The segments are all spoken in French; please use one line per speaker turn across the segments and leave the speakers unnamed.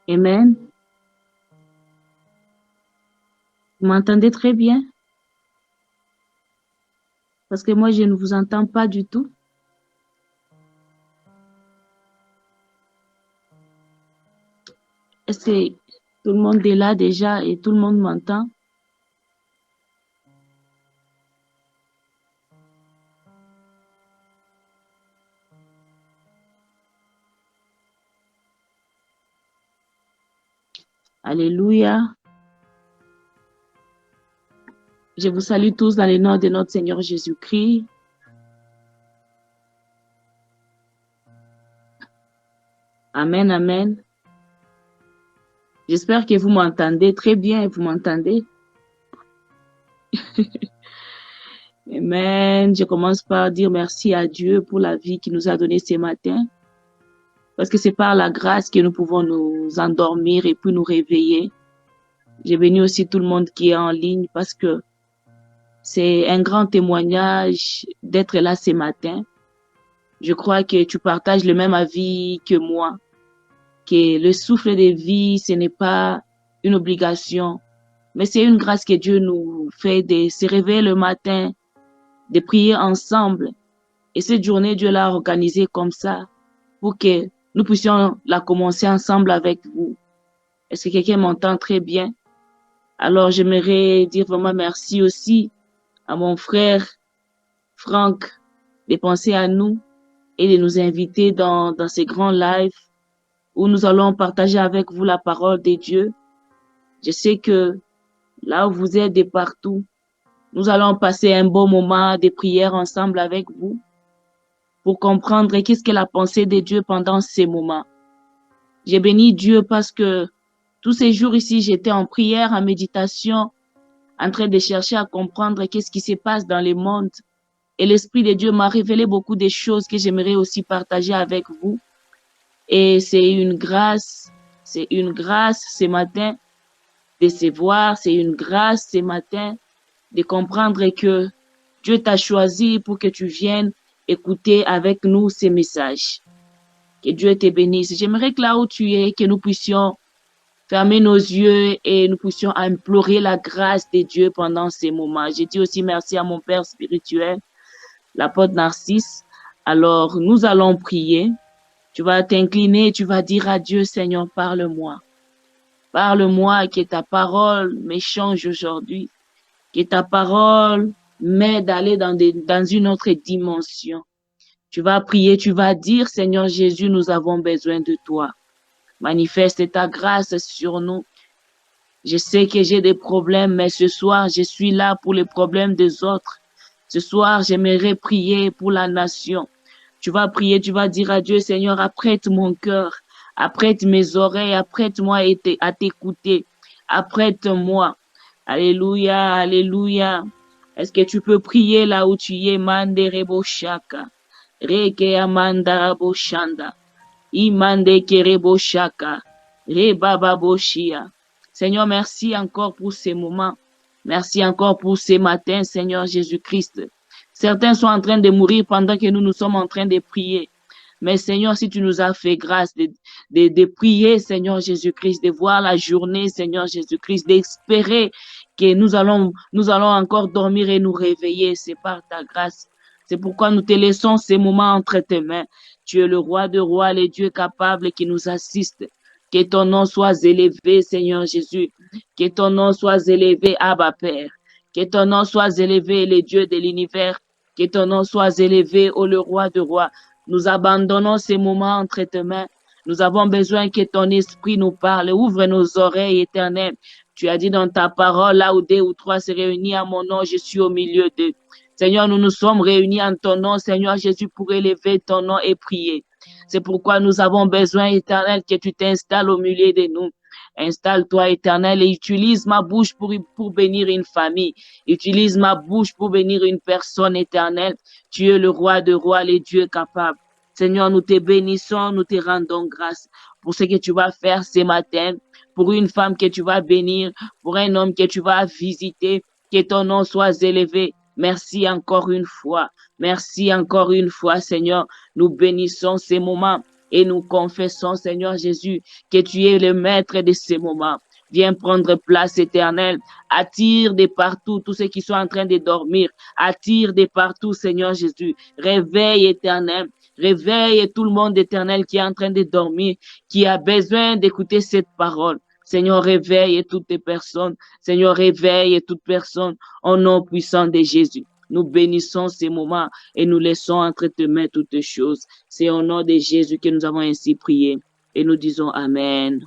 Amen. Vous m'entendez très bien? Parce que moi, je ne vous entends pas du tout. Est-ce que tout le monde est là déjà et tout le monde m'entend? Alléluia. Je vous salue tous dans le nom de notre Seigneur Jésus-Christ. Amen, amen. J'espère que vous m'entendez très bien. Vous m'entendez? Amen. Je commence par dire merci à Dieu pour la vie qu'il nous a donnée ce matin. Parce que c'est par la grâce que nous pouvons nous endormir et puis nous réveiller. J'ai béni aussi tout le monde qui est en ligne parce que c'est un grand témoignage d'être là ce matin. Je crois que tu partages le même avis que moi, que le souffle de vie, ce n'est pas une obligation, mais c'est une grâce que Dieu nous fait de se réveiller le matin, de prier ensemble. Et cette journée, Dieu l'a organisée comme ça pour que nous puissions la commencer ensemble avec vous. Est-ce que quelqu'un m'entend très bien? Alors, j'aimerais dire vraiment merci aussi à mon frère Franck de penser à nous et de nous inviter dans ces grands lives où nous allons partager avec vous la parole de Dieu. Je sais que là où vous êtes de partout, nous allons passer un bon moment de prière ensemble avec vous pour comprendre qu'est-ce que la pensée de Dieu pendant ces moments. J'ai béni Dieu parce que tous ces jours ici, j'étais en prière, en méditation, en train de chercher à comprendre qu'est-ce qui se passe dans le monde. Et l'Esprit de Dieu m'a révélé beaucoup de choses que j'aimerais aussi partager avec vous. Et c'est une grâce ce matin de se voir, c'est une grâce ce matin de comprendre que Dieu t'a choisi pour que tu viennes écouter avec nous ces messages. Que Dieu te bénisse. J'aimerais que là où tu es, que nous puissions fermer nos yeux et nous puissions implorer la grâce de Dieu pendant ces moments. J'ai dit aussi merci à mon Père spirituel, l'apôtre Narcisse. Alors, nous allons prier. Tu vas t'incliner, tu vas dire à Dieu, Seigneur, parle-moi. Parle-moi, que ta parole m'échange aujourd'hui. Que ta parole m'aide à aller dans une autre dimension. Tu vas prier, tu vas dire, Seigneur Jésus, nous avons besoin de toi. Manifeste ta grâce sur nous. Je sais que j'ai des problèmes, mais ce soir, je suis là pour les problèmes des autres. Ce soir, j'aimerais prier pour la nation. Tu vas prier, tu vas dire à Dieu, Seigneur, apprête mon cœur, apprête mes oreilles, apprête-moi à t'écouter, apprête-moi. Alléluia, alléluia. Est-ce que tu peux prier là où tu es, Mande Rebo Shaka, Reke Amanda Rabo Shanda, Imande Kerebo Shaka, Rebaba Boshia. Seigneur, merci encore pour ces moments. Merci encore pour ces matins, Seigneur Jésus-Christ. Certains sont en train de mourir pendant que nous sommes en train de prier. Mais Seigneur, si tu nous as fait grâce de prier, Seigneur Jésus-Christ, de voir la journée, Seigneur Jésus-Christ, d'espérer que nous allons encore dormir et nous réveiller, c'est par ta grâce. C'est pourquoi nous te laissons ces moments entre tes mains. Tu es le roi de rois, le Dieu capable qui nous assiste. Que ton nom soit élevé, Seigneur Jésus. Que ton nom soit élevé, Abba Père. Que ton nom soit élevé, le Dieu de l'univers. Que ton nom soit élevé, ô le roi de rois. Nous abandonnons ces moments entre tes mains. Nous avons besoin que ton esprit nous parle. Ouvre nos oreilles éternelles. Tu as dit dans ta parole, là où deux ou trois se réunissent à mon nom, je suis au milieu d'eux. Seigneur, nous nous sommes réunis en ton nom, Seigneur Jésus, pour élever ton nom et prier. C'est pourquoi nous avons besoin, éternel, que tu t'installes au milieu de nous. Installe-toi, éternel, et utilise ma bouche pour bénir une famille. Utilise ma bouche pour bénir une personne éternelle. Tu es le roi de rois, le Dieu capable. Seigneur, nous te bénissons, nous te rendons grâce pour ce que tu vas faire ce matin, pour une femme que tu vas bénir, pour un homme que tu vas visiter, que ton nom soit élevé. Merci encore une fois, Seigneur. Nous bénissons ces moments. Et nous confessons, Seigneur Jésus, que tu es le maître de ces moments. Viens prendre place, Éternel. Attire de partout tous ceux qui sont en train de dormir. Attire de partout, Seigneur Jésus. Réveille, Éternel. Réveille tout le monde, Éternel, qui est en train de dormir, qui a besoin d'écouter cette parole. Seigneur, réveille toutes les personnes. Seigneur, réveille toute personne au nom puissant de Jésus. Nous bénissons ces moments et nous laissons entre tes mains toutes choses. C'est au nom de Jésus que nous avons ainsi prié et nous disons Amen.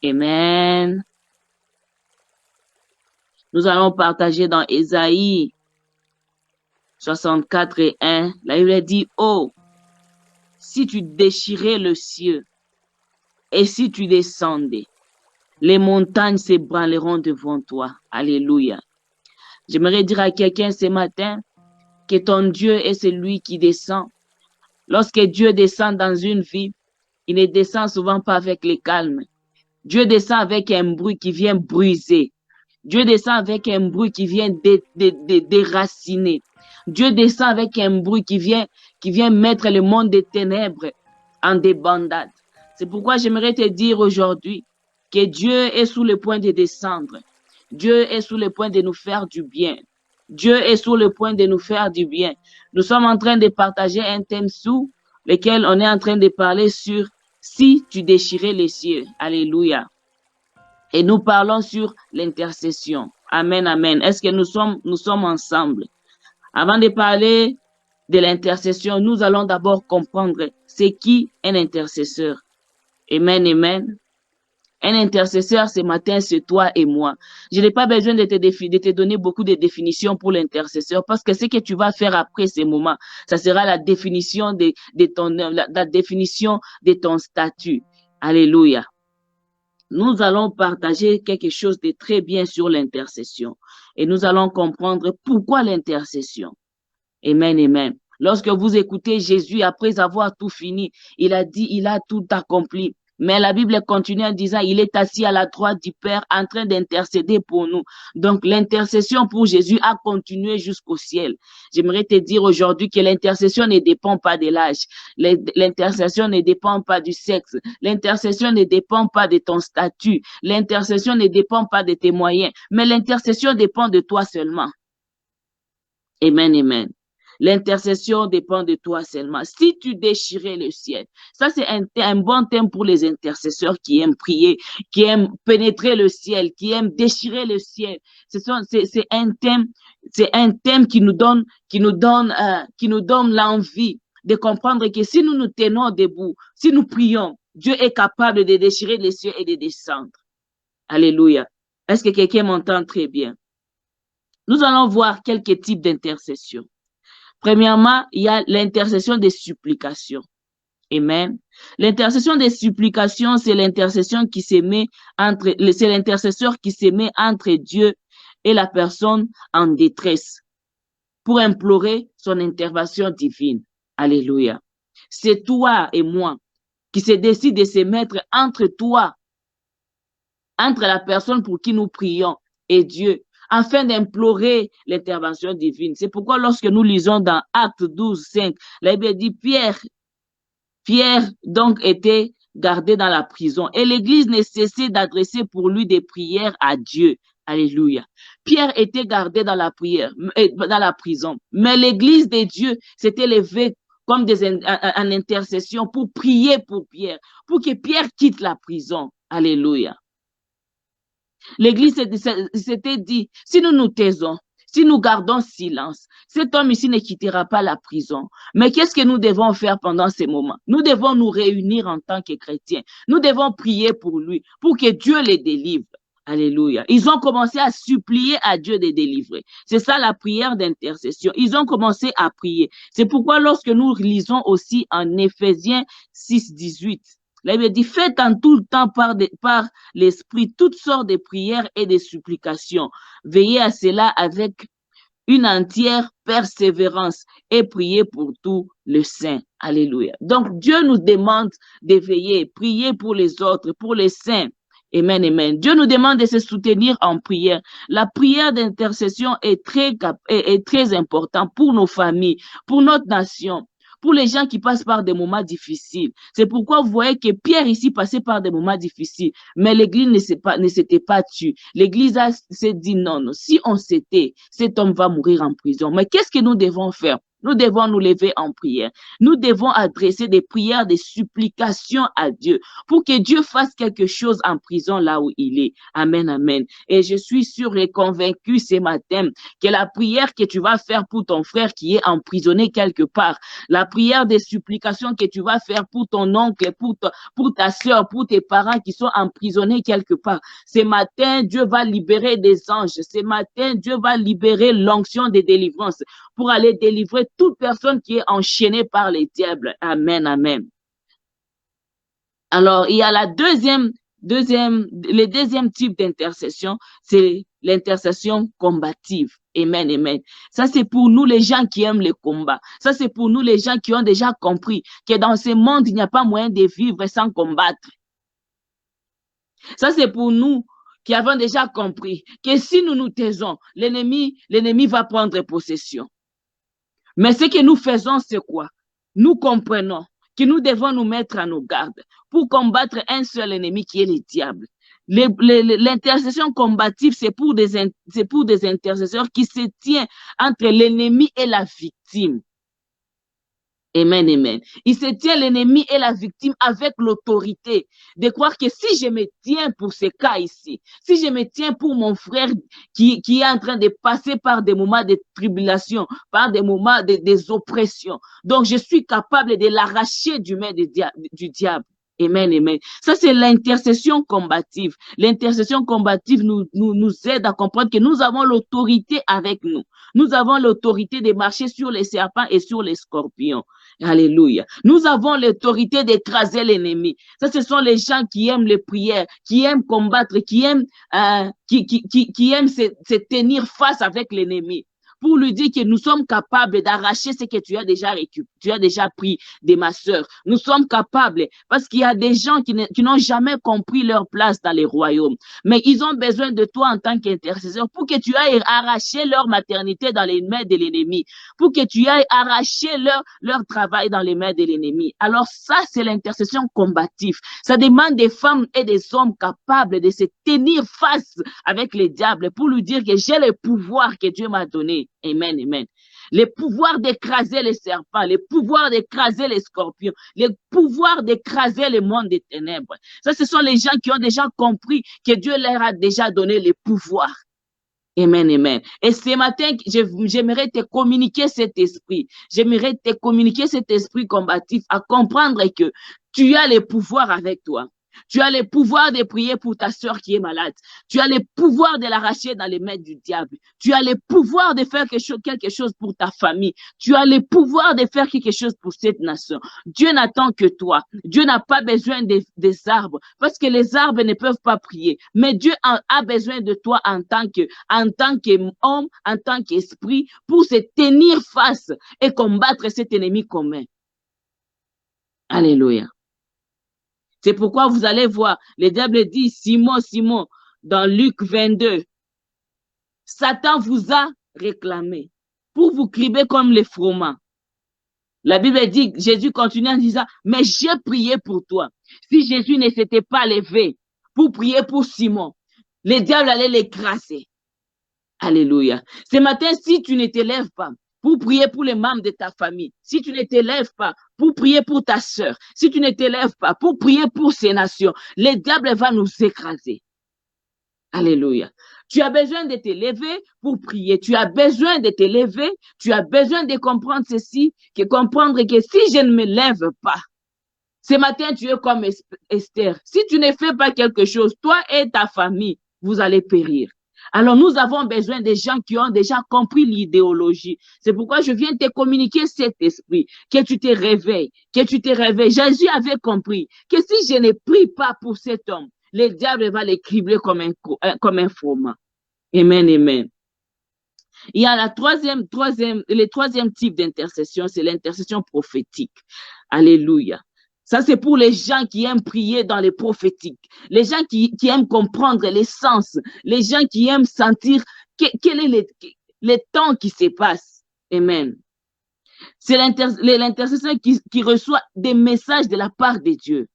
Amen. Nous allons partager dans Ésaïe 64 et 1. La Bible dit, oh, si tu déchirais le ciel et si tu descendais, les montagnes s'ébranleront devant toi. Alléluia. J'aimerais dire à quelqu'un ce matin que ton Dieu est celui qui descend. Lorsque Dieu descend dans une vie, il ne descend souvent pas avec le calme. Dieu descend avec un bruit qui vient briser. Dieu descend avec un bruit qui vient déraciner. Dieu descend avec un bruit qui vient mettre le monde des ténèbres en débandade. C'est pourquoi j'aimerais te dire aujourd'hui que Dieu est sous le point de descendre. Dieu est sous le point de nous faire du bien. Dieu est sur le point de nous faire du bien. Nous sommes en train de partager un thème sous lequel on est en train de parler sur si tu déchirais les cieux. Alléluia. Et nous parlons sur l'intercession. Amen, amen. Est-ce que nous sommes ensemble? Avant de parler de l'intercession, nous allons d'abord comprendre c'est qui un intercesseur. Amen, amen. Un intercesseur, ce matin, c'est toi et moi. Je n'ai pas besoin de te donner beaucoup de définitions pour l'intercesseur parce que ce que tu vas faire après ces moments, ça sera la définition la définition de ton statut. Alléluia. Nous allons partager quelque chose de très bien sur l'intercession et nous allons comprendre pourquoi l'intercession. Amen, amen. Lorsque vous écoutez Jésus, après avoir tout fini, il a dit, il a tout accompli. Mais la Bible continue en disant, il est assis à la droite du Père en train d'intercéder pour nous. Donc, l'intercession pour Jésus a continué jusqu'au ciel. J'aimerais te dire aujourd'hui que l'intercession ne dépend pas de l'âge. L'intercession ne dépend pas du sexe. L'intercession ne dépend pas de ton statut. L'intercession ne dépend pas de tes moyens. Mais l'intercession dépend de toi seulement. Amen, amen. L'intercession dépend de toi seulement. Si tu déchirais le ciel, ça c'est un bon thème pour les intercesseurs qui aiment prier, qui aiment pénétrer le ciel, qui aiment déchirer le ciel. C'est un thème qui nous donne l'envie de comprendre que si nous nous tenons debout, si nous prions, Dieu est capable de déchirer les cieux et de descendre. Alléluia. Est-ce que quelqu'un m'entend très bien? Nous allons voir quelques types d'intercession. Premièrement, il y a l'intercession des supplications. Amen. L'intercession des supplications, c'est l'intercession qui se met c'est l'intercesseur qui se met entre Dieu et la personne en détresse pour implorer son intervention divine. Alléluia. C'est toi et moi qui se décide de se mettre entre toi, entre la personne pour qui nous prions et Dieu, afin d'implorer l'intervention divine. C'est pourquoi lorsque nous lisons dans Actes 12, 5, la Bible dit Pierre donc était gardé dans la prison et l'Église ne cessait d'adresser pour lui des prières à Dieu. Alléluia. Pierre était gardé dans la prison, mais l'Église de Dieu s'était levée comme en intercession pour prier pour Pierre, pour que Pierre quitte la prison. Alléluia. L'Église s'était dit, si nous nous taisons, si nous gardons silence, cet homme ici ne quittera pas la prison. Mais qu'est-ce que nous devons faire pendant ces moments? Nous devons nous réunir en tant que chrétiens. Nous devons prier pour lui, pour que Dieu les délivre. Alléluia. Ils ont commencé à supplier à Dieu de délivrer. C'est ça la prière d'intercession. Ils ont commencé à prier. C'est pourquoi lorsque nous lisons aussi en Éphésiens 6, 18, là, il dit, faites en tout le temps par l'Esprit toutes sortes de prières et de supplications. Veillez à cela avec une entière persévérance et priez pour tous les saints. Alléluia. Donc, Dieu nous demande de veiller, prier pour les autres, pour les saints. Amen, amen. Dieu nous demande de se soutenir en prière. La prière d'intercession est très importante pour nos familles, pour notre nation, pour les gens qui passent par des moments difficiles. C'est pourquoi vous voyez que Pierre ici passait par des moments difficiles, mais l'Église ne s'était pas tue. L'Église s'est dit non, non, si on s'était, cet homme va mourir en prison. Mais qu'est-ce que nous devons faire? Nous devons nous lever en prière. Nous devons adresser des prières, des supplications à Dieu pour que Dieu fasse quelque chose en prison là où il est. Amen, amen. Et je suis sûr et convaincu ce matin que la prière que tu vas faire pour ton frère qui est emprisonné quelque part, la prière des supplications que tu vas faire pour ton oncle, pour ta soeur, pour tes parents qui sont emprisonnés quelque part, ce matin, Dieu va libérer des anges. Ce matin, Dieu va libérer l'onction de délivrance pour aller délivrer toute personne qui est enchaînée par les diables. Amen, amen. Alors, il y a le deuxième type d'intercession, c'est l'intercession combative. Amen, amen. Ça, c'est pour nous les gens qui aiment le combat. Ça, c'est pour nous les gens qui ont déjà compris que dans ce monde, il n'y a pas moyen de vivre sans combattre. Ça, c'est pour nous qui avons déjà compris que si nous nous taisons, l'ennemi va prendre possession. Mais ce que nous faisons, c'est quoi? Nous comprenons que nous devons nous mettre à nos gardes pour combattre un seul ennemi qui est le diable. L'intercession combative, c'est pour des intercesseurs qui se tiennent entre l'ennemi et la victime. Amen, amen. Il se tient l'ennemi et la victime avec l'autorité de croire que si je me tiens pour ce cas ici, si je me tiens pour mon frère qui est en train de passer par des moments de tribulation, par des moments des oppressions, donc je suis capable de l'arracher du main du diable. Amen, amen. Ça, c'est l'intercession combative. L'intercession combative nous aide à comprendre que nous avons l'autorité avec nous. Nous avons l'autorité de marcher sur les serpents et sur les scorpions. Alléluia. Nous avons l'autorité d'écraser l'ennemi. Ça, ce sont les gens qui aiment les prières, qui aiment combattre, qui aiment se tenir face avec l'ennemi, pour lui dire que nous sommes capables d'arracher ce que tu as déjà pris de ma sœur. Nous sommes capables, parce qu'il y a des gens qui n'ont jamais compris leur place dans les royaumes. Mais ils ont besoin de toi en tant qu'intercesseur pour que tu ailles arracher leur maternité dans les mains de l'ennemi, pour que tu ailles arracher leur travail dans les mains de l'ennemi. Alors ça, c'est l'intercession combative. Ça demande des femmes et des hommes capables de se tenir face avec les diables pour lui dire que j'ai le pouvoir que Dieu m'a donné. Amen, amen. Le pouvoir d'écraser les serpents, le pouvoir d'écraser les scorpions, le pouvoir d'écraser le monde des ténèbres. Ça, ce sont les gens qui ont déjà compris que Dieu leur a déjà donné le pouvoir. Amen, amen. Et ce matin, j'aimerais te communiquer cet esprit. J'aimerais te communiquer cet esprit combatif à comprendre que tu as le pouvoir avec toi. Tu as le pouvoir de prier pour ta soeur qui est malade. Tu as le pouvoir de l'arracher dans les mains du diable. Tu as le pouvoir de faire quelque chose pour ta famille. Tu as le pouvoir de faire quelque chose pour cette nation. Dieu n'attend que toi. Dieu n'a pas besoin des arbres parce que les arbres ne peuvent pas prier. Mais Dieu a besoin de toi en tant qu'homme, en tant qu'esprit pour se tenir face et combattre cet ennemi commun. Alléluia. C'est pourquoi vous allez voir, le diable dit, Simon, Simon, dans Luc 22, Satan vous a réclamé pour vous crier comme les froment. La Bible dit, Jésus continue en disant, mais j'ai prié pour toi. Si Jésus ne s'était pas levé pour prier pour Simon, le diable allait l'écraser. Alléluia. Ce matin, si tu ne te lèves pas pour prier pour les membres de ta famille, si tu ne te lèves pas pour prier pour ta soeur, si tu ne te lèves pas pour prier pour ces nations, le diable va nous écraser. Alléluia. Tu as besoin de te lever pour prier. Tu as besoin de te lever. Tu as besoin de comprendre ceci, comprendre que si je ne me lève pas, ce matin, tu es comme Esther. Si tu ne fais pas quelque chose, toi et ta famille, vous allez périr. Alors, nous avons besoin des gens qui ont déjà compris l'idéologie. C'est pourquoi je viens te communiquer cet esprit, que tu te réveilles, que tu te réveilles. Jésus avait compris que si je ne prie pas pour cet homme, le diable va le cribler comme un froment. Amen, amen. Il y a le troisième type d'intercession, c'est l'intercession prophétique. Alléluia. Ça, c'est pour les gens qui aiment prier dans les prophétiques, les gens qui aiment comprendre les sens, les gens qui aiment sentir quel est les temps qui se passent. Amen. C'est l'intercesseur qui reçoit des messages de la part de Dieu.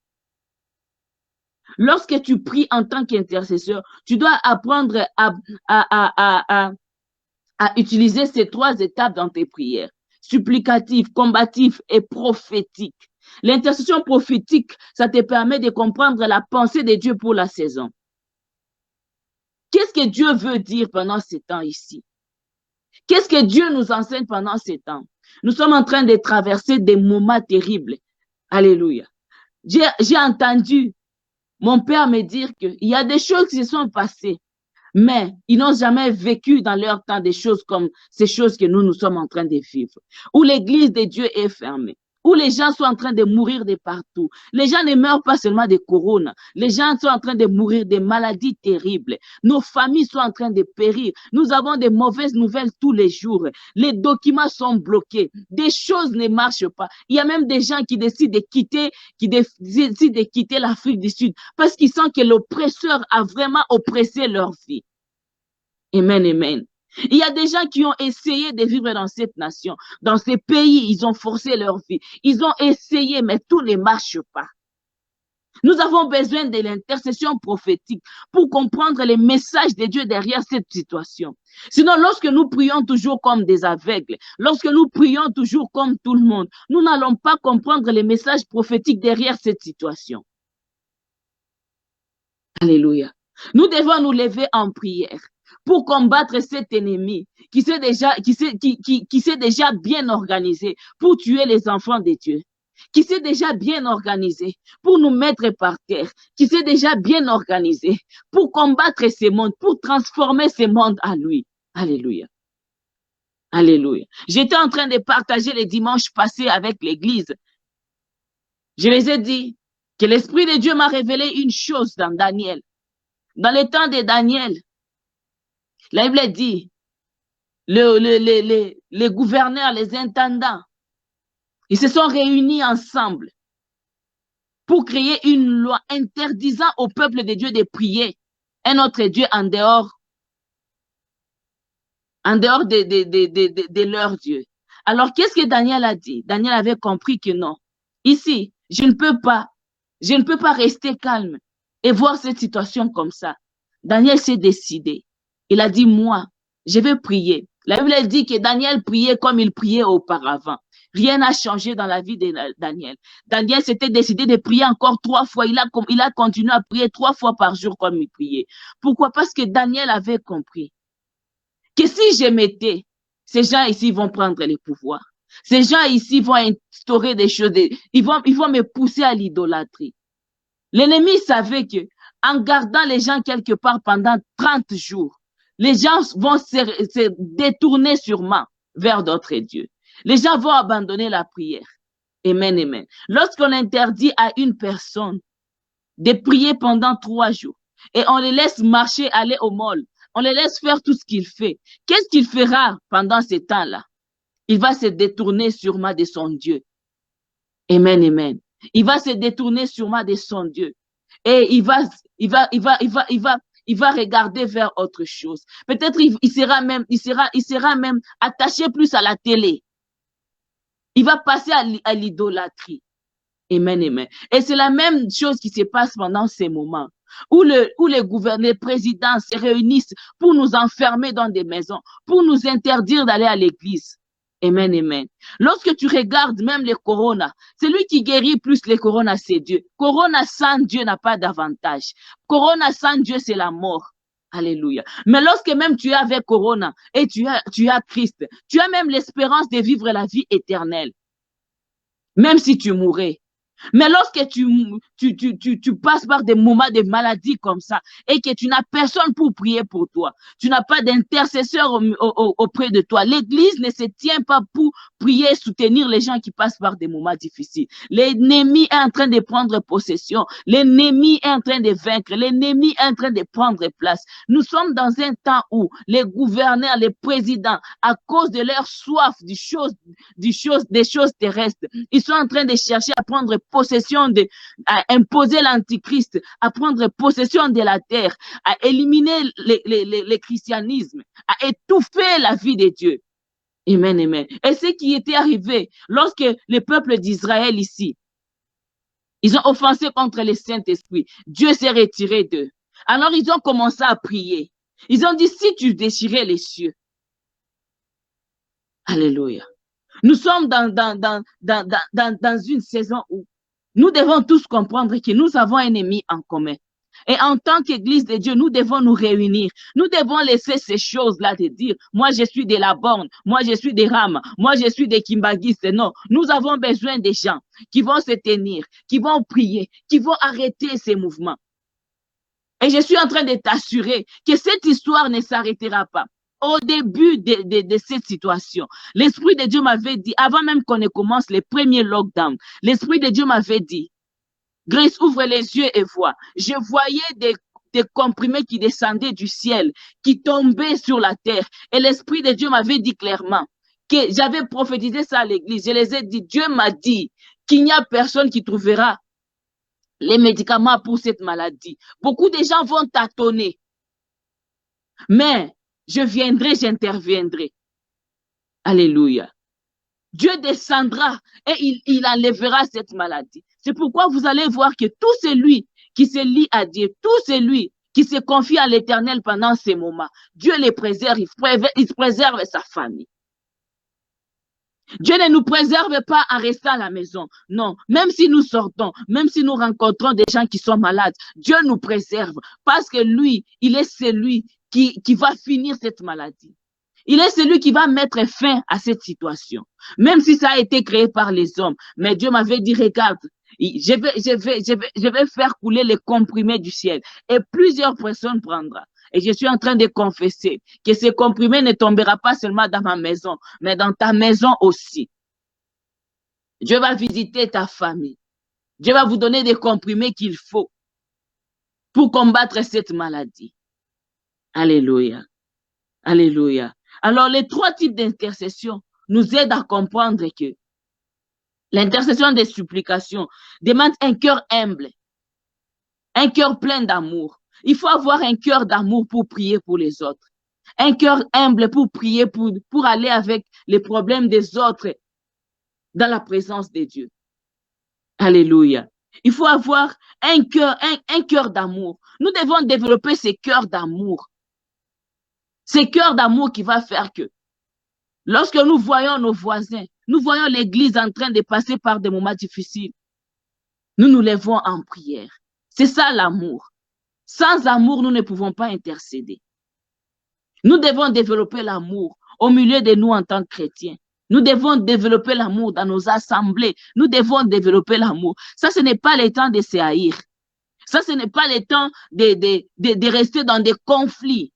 Lorsque tu pries en tant qu'intercesseur, tu dois apprendre à utiliser ces 3 étapes dans tes prières. Supplicatif, combatif et prophétique. L'intercession prophétique, ça te permet de comprendre la pensée de Dieu pour la saison. Qu'est-ce que Dieu veut dire pendant ces temps ici? Qu'est-ce que Dieu nous enseigne pendant ces temps? Nous sommes en train de traverser des moments terribles. Alléluia. J'ai entendu mon père me dire qu'il y a des choses qui se sont passées, mais ils n'ont jamais vécu dans leur temps des choses comme ces choses que nous sommes en train de vivre, où l'église de Dieu est fermée, où les gens sont en train de mourir de partout. Les gens ne meurent pas seulement de corona, les gens sont en train de mourir de maladies terribles. Nos familles sont en train de périr. Nous avons des mauvaises nouvelles tous les jours. Les documents sont bloqués. Des choses ne marchent pas. Il y a même des gens qui décident de quitter l'Afrique du Sud parce qu'ils sentent que l'oppresseur a vraiment oppressé leur vie. Amen, amen. Il y a des gens qui ont essayé de vivre dans cette nation, dans ces pays, ils ont forcé leur vie. Ils ont essayé, mais tout ne marche pas. Nous avons besoin de l'intercession prophétique pour comprendre les messages de Dieu derrière cette situation. Sinon, lorsque nous prions toujours comme des aveugles, lorsque nous prions toujours comme tout le monde, nous n'allons pas comprendre les messages prophétiques derrière cette situation. Alléluia. Nous devons nous lever en prière pour combattre cet ennemi qui s'est déjà bien organisé pour tuer les enfants de Dieu, qui s'est déjà bien organisé pour nous mettre par terre, qui s'est déjà bien organisé pour combattre ce monde, pour transformer ce monde à lui. Alléluia. Alléluia. J'étais en train de partager les dimanches passés avec l'église. Je les ai dit que l'Esprit de Dieu m'a révélé une chose dans Daniel. Dans le temps de Daniel, la Bible dit, les gouverneurs, les intendants, ils se sont réunis ensemble pour créer une loi interdisant au peuple de Dieu de prier un autre Dieu en dehors de leur Dieu. Alors, qu'est-ce que Daniel a dit? Daniel avait compris que non. Ici, je ne peux pas rester calme et voir cette situation comme ça. Daniel s'est décidé. Il a dit, moi, je vais prier. La Bible dit que Daniel priait comme il priait auparavant. Rien n'a changé dans la vie de Daniel. Daniel s'était décidé de prier encore 3 fois. Il a continué à prier 3 fois par jour comme il priait. Pourquoi? Parce que Daniel avait compris que si je m'étais, ces gens ici vont prendre les pouvoirs. Ces gens ici vont instaurer des choses. Ils vont me pousser à l'idolâtrie. L'ennemi savait que en gardant les gens quelque part pendant 30 jours, les gens vont se détourner sûrement vers d'autres dieux. Les gens vont abandonner la prière. Amen, amen. Lorsqu'on interdit à une personne de prier pendant 3 jours et on les laisse marcher, aller au mall, on les laisse faire tout ce qu'il fait, qu'est-ce qu'il fera pendant ce temps-là? Il va se détourner sûrement de son Dieu. Amen, amen. Il va se détourner sûrement de son Dieu. Et il va regarder vers autre chose. Peut-être il sera même attaché plus à la télé. Il va passer à l'idolâtrie. Amen, amen. Et c'est la même chose qui se passe pendant ces moments où les gouverneurs, les présidents se réunissent pour nous enfermer dans des maisons, pour nous interdire d'aller à l'église. Amen, amen. Lorsque tu regardes même les coronas, celui qui guérit plus les coronas, c'est Dieu. Corona sans Dieu n'a pas d'avantage. Corona sans Dieu, c'est la mort. Alléluia. Mais lorsque même tu es avec corona et tu as Christ, tu as même l'espérance de vivre la vie éternelle. Même si tu mourrais. Mais lorsque tu passes par des moments de maladie comme ça et que tu n'as personne pour prier pour toi, tu n'as pas d'intercesseur auprès de toi, l'église ne se tient pas pour prier et soutenir les gens qui passent par des moments difficiles. L'ennemi est en train de prendre possession, l'ennemi est en train de vaincre, l'ennemi est en train de prendre place. Nous sommes dans un temps où les gouverneurs, les présidents, à cause de leur soif des choses terrestres, ils sont en train de chercher à prendre possession à imposer l'antichrist, à prendre possession de la terre, à éliminer le christianisme, à étouffer la vie de Dieu. Amen, amen. Et ce qui était arrivé lorsque le peuple d'Israël ici, ils ont offensé contre le Saint-Esprit, Dieu s'est retiré d'eux. Alors ils ont commencé à prier. Ils ont dit, si tu déchirais les cieux. Alléluia. Nous sommes dans une saison où nous devons tous comprendre que nous avons un ennemi en commun. Et en tant qu'Église de Dieu, nous devons nous réunir. Nous devons laisser ces choses-là de dire, moi je suis de la borne, moi je suis des rames, moi je suis des kimbagistes. Non, nous avons besoin des gens qui vont se tenir, qui vont prier, qui vont arrêter ces mouvements. Et je suis en train de t'assurer que cette histoire ne s'arrêtera pas. Au début de cette situation, l'Esprit de Dieu m'avait dit, avant même qu'on ne commence les premiers lockdowns, l'Esprit de Dieu m'avait dit, Grace, ouvre les yeux et vois. Je voyais des comprimés qui descendaient du ciel, qui tombaient sur la terre. Et l'Esprit de Dieu m'avait dit clairement que j'avais prophétisé ça à l'église. Je les ai dit, Dieu m'a dit qu'il n'y a personne qui trouvera les médicaments pour cette maladie. Beaucoup de gens vont tâtonner. Mais je viendrai, j'interviendrai. Alléluia. Dieu descendra et il enlèvera cette maladie. C'est pourquoi vous allez voir que tout celui qui se lie à Dieu, tout celui qui se confie à l'Éternel pendant ces moments, Dieu les préserve, il préserve sa famille. Dieu ne nous préserve pas en restant à la maison. Non, même si nous sortons, même si nous rencontrons des gens qui sont malades, Dieu nous préserve parce que lui, il est celui qui va finir cette maladie. Il est celui qui va mettre fin à cette situation. Même si ça a été créé par les hommes. Mais Dieu m'avait dit, regarde, je vais faire couler les comprimés du ciel. Et plusieurs personnes prendront. Et je suis en train de confesser que ces comprimés ne tomberont pas seulement dans ma maison, mais dans ta maison aussi. Dieu va visiter ta famille. Dieu va vous donner des comprimés qu'il faut pour combattre cette maladie. Alléluia. Alléluia. Alors, les trois types d'intercession nous aident à comprendre que l'intercession des supplications demande un cœur humble, un cœur plein d'amour. Il faut avoir un cœur d'amour pour prier pour les autres. Un cœur humble pour prier, pour aller avec les problèmes des autres dans la présence de Dieu. Alléluia. Il faut avoir un cœur d'amour. Nous devons développer ces cœurs d'amour. Ces cœurs d'amour qui va faire que lorsque nous voyons nos voisins, nous voyons l'Église en train de passer par des moments difficiles, nous nous levons en prière. C'est ça l'amour. Sans amour, nous ne pouvons pas intercéder. Nous devons développer l'amour au milieu de nous en tant que chrétiens. Nous devons développer l'amour dans nos assemblées. Nous devons développer l'amour. Ça, ce n'est pas le temps de se haïr. Ça, ce n'est pas le temps de rester dans des conflits.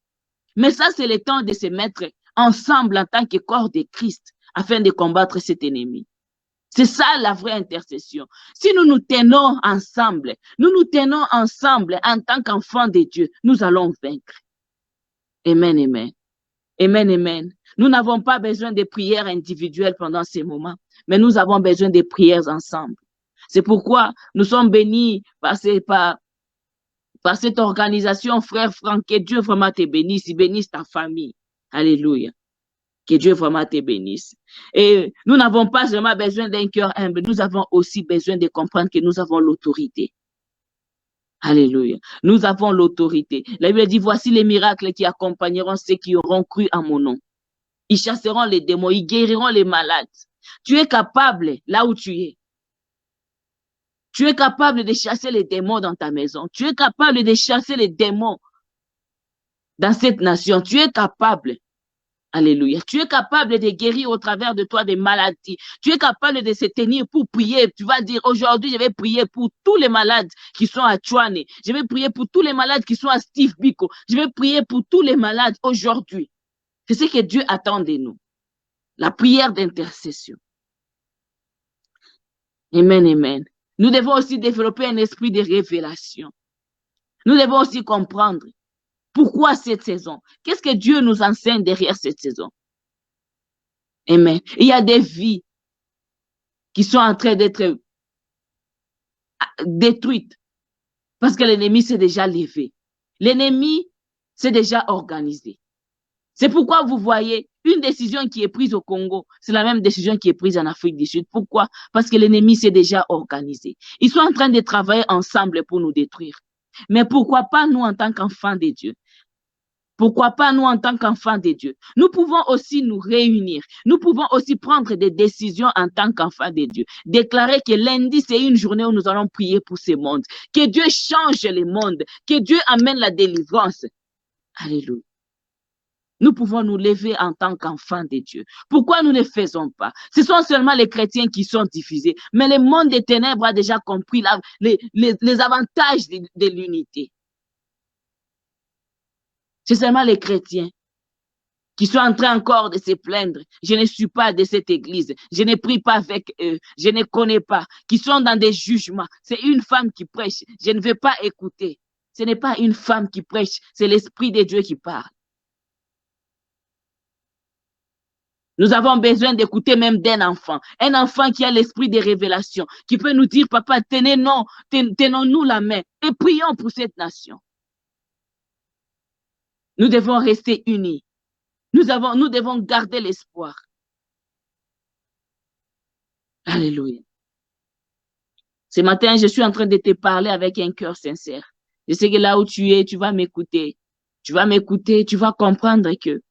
Mais ça, c'est le temps de se mettre ensemble en tant que corps de Christ afin de combattre cet ennemi. C'est ça la vraie intercession. Si nous nous tenons ensemble en tant qu'enfants de Dieu, nous allons vaincre. Amen, amen. Amen, amen. Nous n'avons pas besoin de prières individuelles pendant ces moments, mais nous avons besoin de prières ensemble. C'est pourquoi nous sommes bénis par cette organisation, frère Franck. Que Dieu vraiment te bénisse, il bénisse ta famille. Alléluia. Que Dieu vraiment te bénisse. Et nous n'avons pas seulement besoin d'un cœur humble, nous avons aussi besoin de comprendre que nous avons l'autorité. Alléluia. Nous avons l'autorité. La Bible dit, voici les miracles qui accompagneront ceux qui auront cru à mon nom. Ils chasseront les démons, ils guériront les malades. Tu es capable là où tu es. Tu es capable de chasser les démons dans ta maison. Tu es capable de chasser les démons dans cette nation. Tu es capable. Alléluia. Tu es capable de guérir au travers de toi des maladies. Tu es capable de se tenir pour prier. Tu vas dire, aujourd'hui, je vais prier pour tous les malades qui sont à Chouane. Je vais prier pour tous les malades qui sont à Steve Biko. Je vais prier pour tous les malades aujourd'hui. C'est ce que Dieu attend de nous. La prière d'intercession. Amen, amen. Nous devons aussi développer un esprit de révélation. Nous devons aussi comprendre pourquoi cette saison. Qu'est-ce que Dieu nous enseigne derrière cette saison? Amen. Il y a des vies qui sont en train d'être détruite. Parce que l'ennemi s'est déjà levé. L'ennemi s'est déjà organisé. C'est pourquoi vous voyez une décision qui est prise au Congo, c'est la même décision qui est prise en Afrique du Sud. Pourquoi? Parce que l'ennemi s'est déjà organisé. Ils sont en train de travailler ensemble pour nous détruire. Mais pourquoi pas nous en tant qu'enfants de Dieu? Pourquoi pas nous en tant qu'enfants de Dieu? Nous pouvons aussi nous réunir. Nous pouvons aussi prendre des décisions en tant qu'enfants de Dieu. Déclarer que lundi, c'est une journée où nous allons prier pour ce monde. Que Dieu change le monde. Que Dieu amène la délivrance. Alléluia. Nous pouvons nous lever en tant qu'enfants de Dieu. Pourquoi nous ne faisons pas? Ce sont seulement les chrétiens qui sont diffusés. Mais le monde des ténèbres a déjà compris les avantages de l'unité. C'est seulement les chrétiens qui sont en train encore de se plaindre. Je ne suis pas de cette église. Je ne prie pas avec eux. Je ne connais pas. Qui sont dans des jugements. C'est une femme qui prêche. Je ne veux pas écouter. Ce n'est pas une femme qui prêche. C'est l'Esprit de Dieu qui parle. Nous avons besoin d'écouter même d'un enfant. Un enfant qui a l'esprit de révélation. Qui peut nous dire, papa, tenons-nous la main et prions pour cette nation. Nous devons rester unis. Nous devons garder l'espoir. Alléluia. Ce matin, je suis en train de te parler avec un cœur sincère. Je sais que là où tu es, tu vas m'écouter. Tu vas m'écouter, tu vas comprendre que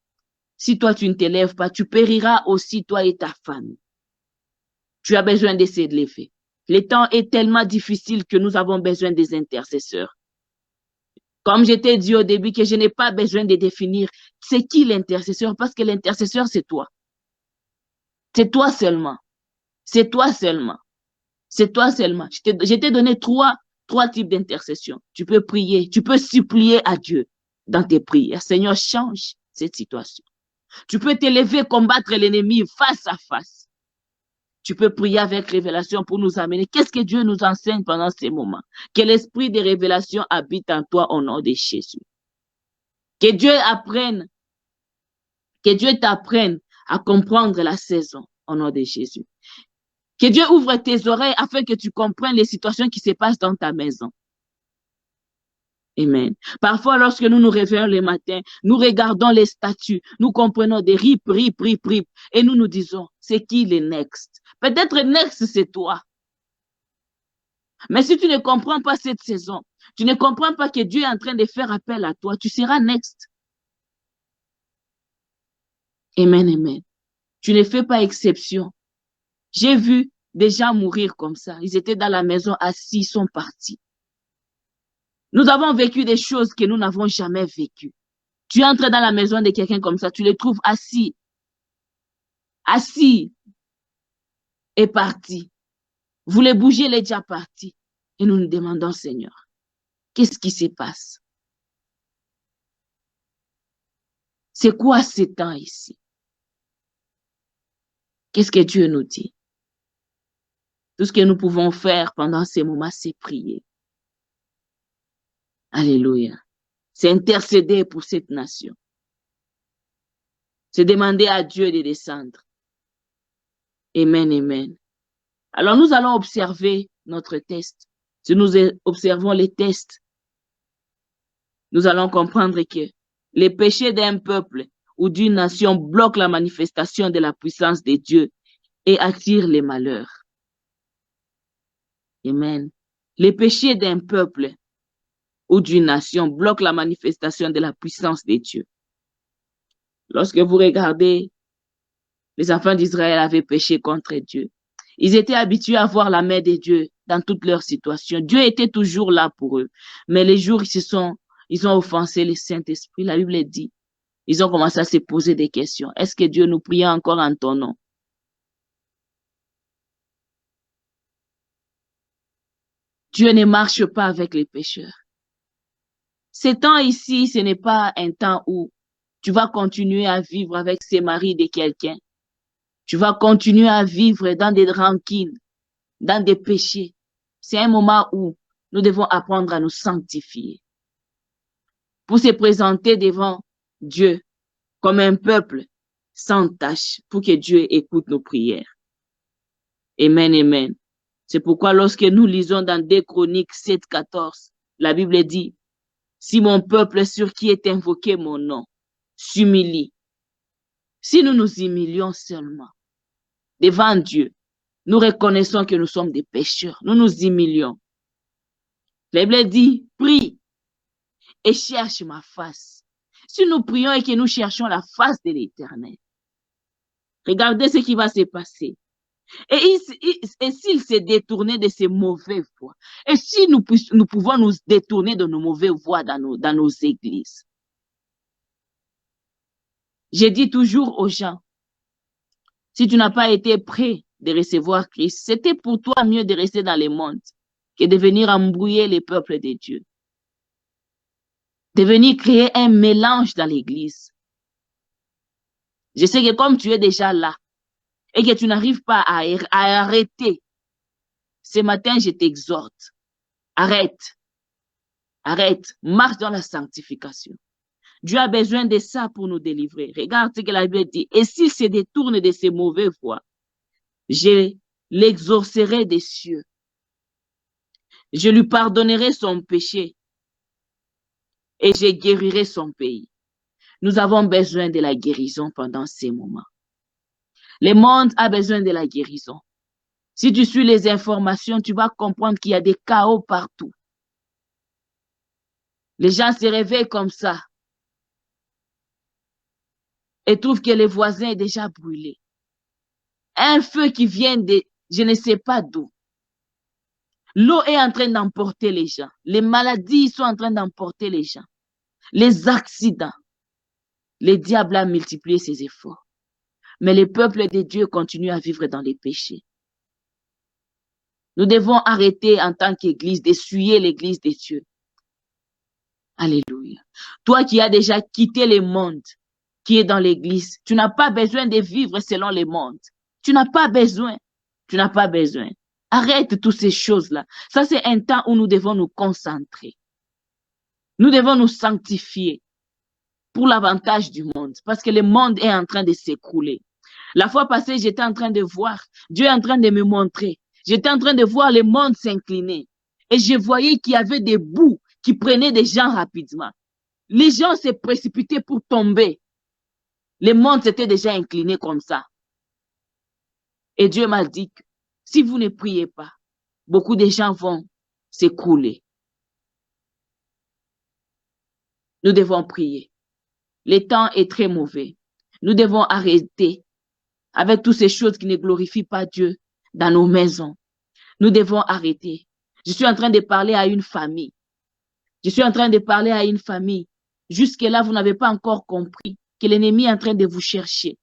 si toi, tu ne te lèves pas, tu périras aussi, toi et ta famille. Tu as besoin de se lever. Le temps est tellement difficile que nous avons besoin des intercesseurs. Comme je t'ai dit au début que je n'ai pas besoin de définir c'est qui l'intercesseur, parce que l'intercesseur, c'est toi. C'est toi seulement. C'est toi seulement. C'est toi seulement. Je t'ai donné trois types d'intercession. Tu peux prier, tu peux supplier à Dieu dans tes prières. Seigneur, change cette situation. Tu peux t'élever, combattre l'ennemi face à face. Tu peux prier avec révélation pour nous amener. Qu'est-ce que Dieu nous enseigne pendant ces moments? Que l'esprit de révélation habite en toi au nom de Jésus. Que Dieu t'apprenne à comprendre la saison au nom de Jésus. Que Dieu ouvre tes oreilles afin que tu comprennes les situations qui se passent dans ta maison. Amen. Parfois, lorsque nous nous réveillons le matin, nous regardons les statuts, nous comprenons des rip, et nous nous disons, c'est qui le next? Peut-être le next, c'est toi. Mais si tu ne comprends pas cette saison, tu ne comprends pas que Dieu est en train de faire appel à toi, tu seras next. Amen, amen. Tu ne fais pas exception. J'ai vu des gens mourir comme ça. Ils étaient dans la maison assis, ils sont partis. Nous avons vécu des choses que nous n'avons jamais vécues. Tu entres dans la maison de quelqu'un comme ça, tu le trouves assis et parti. Vous les bougez, il est déjà parti. Et nous nous demandons, Seigneur, qu'est-ce qui se passe? C'est quoi ce temps ici? Qu'est-ce que Dieu nous dit? Tout ce que nous pouvons faire pendant ces moments, c'est prier. Alléluia. C'est intercéder pour cette nation. C'est demander à Dieu de descendre. Amen, amen. Alors nous allons observer notre test. Si nous observons les tests, nous allons comprendre que les péchés d'un peuple ou d'une nation bloquent la manifestation de la puissance de Dieu et attirent les malheurs. Amen. Les péchés d'un peuple ou d'une nation bloquent la manifestation de la puissance de Dieu. Lorsque vous regardez, les enfants d'Israël avaient péché contre Dieu. Ils étaient habitués à voir la main de Dieu dans toutes leurs situations. Dieu était toujours là pour eux. Mais les jours, ils ont offensé le Saint-Esprit. La Bible dit, ils ont commencé à se poser des questions. Est-ce que Dieu nous prie encore en ton nom? Dieu ne marche pas avec les pécheurs. Ce temps ici, ce n'est pas un temps où tu vas continuer à vivre avec ces maris de quelqu'un. Tu vas continuer à vivre dans des rancines, dans des péchés. C'est un moment où nous devons apprendre à nous sanctifier pour se présenter devant Dieu comme un peuple sans tache pour que Dieu écoute nos prières. Amen, amen. C'est pourquoi lorsque nous lisons dans 2 Chroniques 7, 14, la Bible dit, si mon peuple sur qui est invoqué mon nom s'humilie, si nous nous humilions seulement devant Dieu, nous reconnaissons que nous sommes des pécheurs, nous nous humilions. La Bible dit, prie et cherche ma face. Si nous prions et que nous cherchons la face de l'Éternel, regardez ce qui va se passer. Et s'il s'est détourné de ses mauvaises voies, et si nous pouvons nous détourner de nos mauvaises voies dans nos églises. Je dis toujours aux gens, si tu n'as pas été prêt de recevoir Christ, c'était pour toi mieux de rester dans le monde que de venir embrouiller les peuples de Dieu. De venir créer un mélange dans l'église. Je sais que comme tu es déjà là et que tu n'arrives pas à arrêter, ce matin, je t'exhorte. Arrête. Arrête. Marche dans la sanctification. Dieu a besoin de ça pour nous délivrer. Regarde ce que la Bible dit. Et s'il se détourne de ses mauvaises voies, je l'exaucerai des cieux. Je lui pardonnerai son péché et je guérirai son pays. Nous avons besoin de la guérison pendant ces moments. Le monde a besoin de la guérison. Si tu suis les informations, tu vas comprendre qu'il y a des chaos partout. Les gens se réveillent comme ça et trouvent que le voisin est déjà brûlé. Un feu qui vient de je ne sais pas d'où. L'eau est en train d'emporter les gens. Les maladies sont en train d'emporter les gens. Les accidents. Le diable a multiplié ses efforts. Mais le peuple de Dieu continue à vivre dans les péchés. Nous devons arrêter en tant qu'église d'essuyer l'église de Dieu. Alléluia. Toi qui as déjà quitté le monde, qui est dans l'église, tu n'as pas besoin de vivre selon le monde. Tu n'as pas besoin. Tu n'as pas besoin. Arrête toutes ces choses-là. Ça, c'est un temps où nous devons nous concentrer. Nous devons nous sanctifier pour l'avantage du monde, parce que le monde est en train de s'écrouler. La fois passée, j'étais en train de voir, Dieu est en train de me montrer. J'étais en train de voir le monde s'incliner. Et je voyais qu'il y avait des bouts qui prenaient des gens rapidement. Les gens se précipitaient pour tomber. Le monde s'était déjà incliné comme ça. Et Dieu m'a dit que si vous ne priez pas, beaucoup de gens vont s'écrouler. Nous devons prier. Le temps est très mauvais. Nous devons arrêter avec toutes ces choses qui ne glorifient pas Dieu dans nos maisons. Nous devons arrêter. Je suis en train de parler à une famille. Je suis en train de parler à une famille. Jusque-là, vous n'avez pas encore compris que l'ennemi est en train de vous chercher,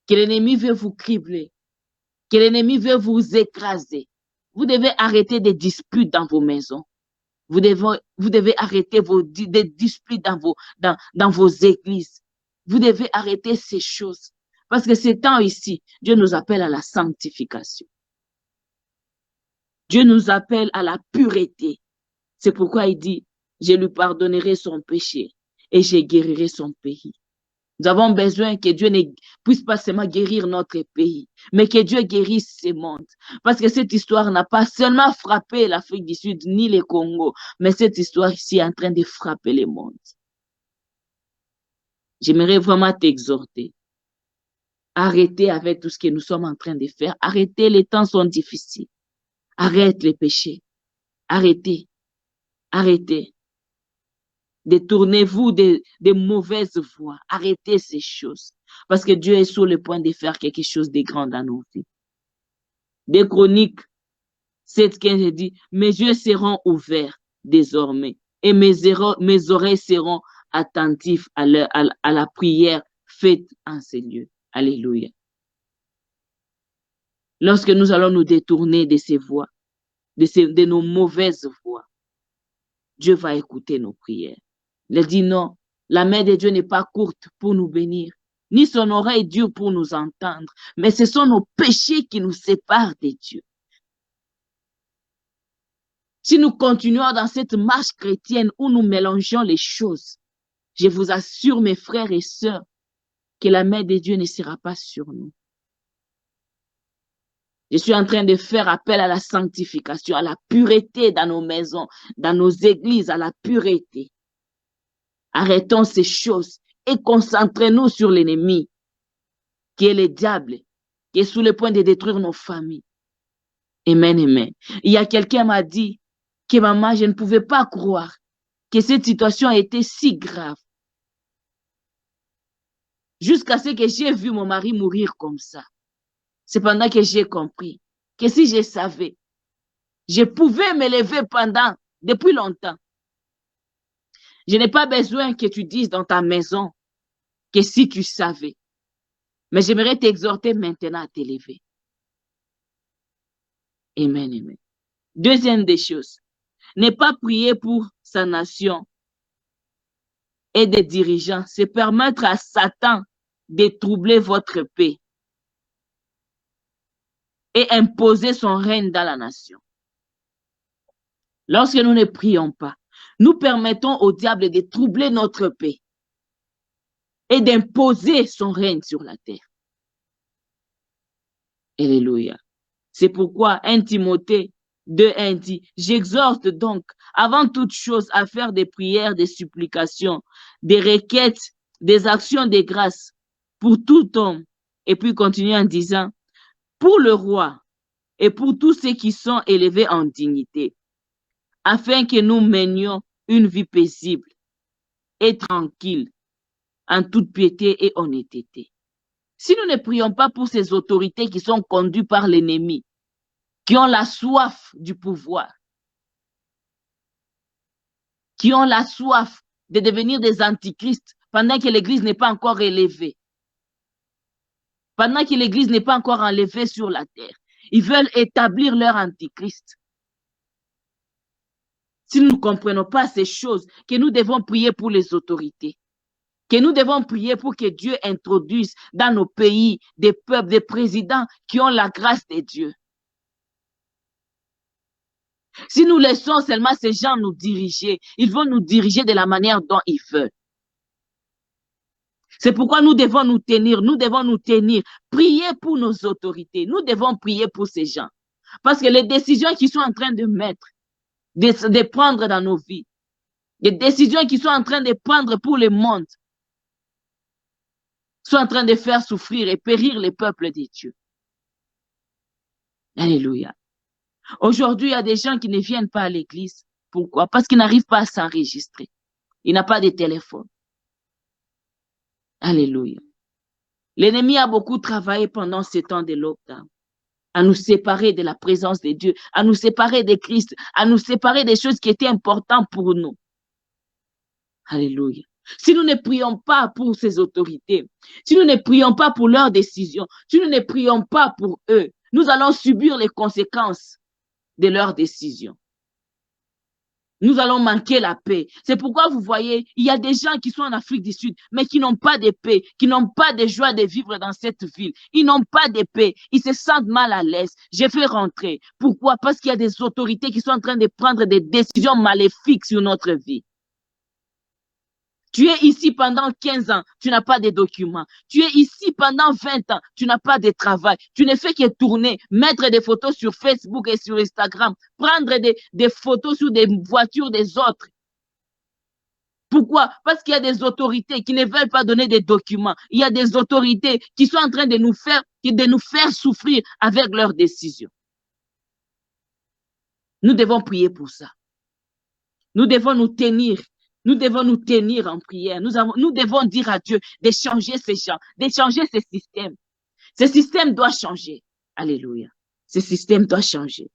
que l'ennemi veut vous cribler, que l'ennemi veut vous écraser. Vous devez arrêter des disputes dans vos maisons. Vous devez arrêter des disputes dans vos églises. Vous devez arrêter ces choses. Parce que ces temps ici, Dieu nous appelle à la sanctification. Dieu nous appelle à la pureté. C'est pourquoi il dit, je lui pardonnerai son péché et je guérirai son pays. Nous avons besoin que Dieu ne puisse pas seulement guérir notre pays, mais que Dieu guérisse ce monde. Parce que cette histoire n'a pas seulement frappé l'Afrique du Sud ni le Congo, mais cette histoire ici est en train de frapper le monde. J'aimerais vraiment t'exhorter. Arrêtez avec tout ce que nous sommes en train de faire. Arrêtez, les temps sont difficiles. Arrête les péchés. Arrêtez. Arrêtez. Détournez-vous des mauvaises voies. Arrêtez ces choses. Parce que Dieu est sur le point de faire quelque chose de grand dans nos vies. Des Chroniques 7:15 dit, mes yeux seront ouverts désormais et mes oreilles seront attentives à la prière faite en ces lieux. Alléluia. Lorsque nous allons nous détourner de ces voies, de nos mauvaises voies, Dieu va écouter nos prières. Il dit non, la main de Dieu n'est pas courte pour nous bénir, ni son oreille dure pour nous entendre, mais ce sont nos péchés qui nous séparent de Dieu. Si nous continuons dans cette marche chrétienne où nous mélangeons les choses, je vous assure, mes frères et sœurs, que la main de Dieu ne sera pas sur nous. Je suis en train de faire appel à la sanctification, à la pureté dans nos maisons, dans nos églises, à la pureté. Arrêtons ces choses et concentrons-nous sur l'ennemi, qui est le diable, qui est sous le point de détruire nos familles. Amen, amen. Il y a quelqu'un qui m'a dit que maman, je ne pouvais pas croire que cette situation a été si grave. Jusqu'à ce que j'ai vu mon mari mourir comme ça. C'est pendant que j'ai compris que si je savais, je pouvais me lever depuis longtemps. Je n'ai pas besoin que tu dises dans ta maison que si tu savais. Mais j'aimerais t'exhorter maintenant à te lever. Amen, amen. Deuxième des choses, ne pas prier pour sa nation et des dirigeants, c'est permettre à Satan de troubler votre paix et imposer son règne dans la nation. Lorsque nous ne prions pas, nous permettons au diable de troubler notre paix et d'imposer son règne sur la terre. Alléluia. C'est pourquoi 1 Timothée 2:1 dit, j'exhorte donc avant toute chose à faire des prières, des supplications, des requêtes, des actions de grâce pour tout homme. Et puis continue en disant, pour le roi et pour tous ceux qui sont élevés en dignité, afin que nous menions une vie paisible et tranquille, en toute piété et honnêteté. Si nous ne prions pas pour ces autorités qui sont conduites par l'ennemi, qui ont la soif du pouvoir, qui ont la soif de devenir des antichrists pendant que l'Église n'est pas encore élevée, pendant que l'Église n'est pas encore enlevée sur la terre, ils veulent établir leur antichrist. Si nous ne comprenons pas ces choses, que nous devons prier pour les autorités, que nous devons prier pour que Dieu introduise dans nos pays des peuples, des présidents qui ont la grâce de Dieu. Si nous laissons seulement ces gens nous diriger, ils vont nous diriger de la manière dont ils veulent. C'est pourquoi nous devons nous tenir, prier pour nos autorités. Nous devons prier pour ces gens. Parce que les décisions qu'ils sont en train de mettre, de prendre dans nos vies, les décisions qu'ils sont en train de prendre pour le monde, sont en train de faire souffrir et périr les peuples de Dieu. Alléluia. Aujourd'hui, il y a des gens qui ne viennent pas à l'église. Pourquoi? Parce qu'ils n'arrivent pas à s'enregistrer. Ils n'ont pas de téléphone. Alléluia. L'ennemi a beaucoup travaillé pendant ces temps de lockdown, à nous séparer de la présence de Dieu, à nous séparer de Christ, à nous séparer des choses qui étaient importantes pour nous. Alléluia. Si nous ne prions pas pour ces autorités, si nous ne prions pas pour leurs décisions, si nous ne prions pas pour eux, nous allons subir les conséquences de leurs décisions. Nous allons manquer la paix. C'est pourquoi vous voyez, il y a des gens qui sont en Afrique du Sud, mais qui n'ont pas de paix, qui n'ont pas de joie de vivre dans cette ville. Ils n'ont pas de paix. Ils se sentent mal à l'aise. Je vais rentrer. Pourquoi? Parce qu'il y a des autorités qui sont en train de prendre des décisions maléfiques sur notre vie. Tu es ici pendant 15 ans, tu n'as pas de documents. Tu es ici pendant 20 ans, tu n'as pas de travail. Tu ne fais que tourner, mettre des photos sur Facebook et sur Instagram, prendre des photos sur des voitures des autres. Pourquoi? Parce qu'il y a des autorités qui ne veulent pas donner des documents. Il y a des autorités qui sont en train de nous faire souffrir avec leurs décisions. Nous devons prier pour ça. Nous devons nous tenir. Nous devons nous tenir en prière. Nous devons dire à Dieu de changer ces gens, de changer ces systèmes. Ce système doit changer. Alléluia. Ce système doit changer.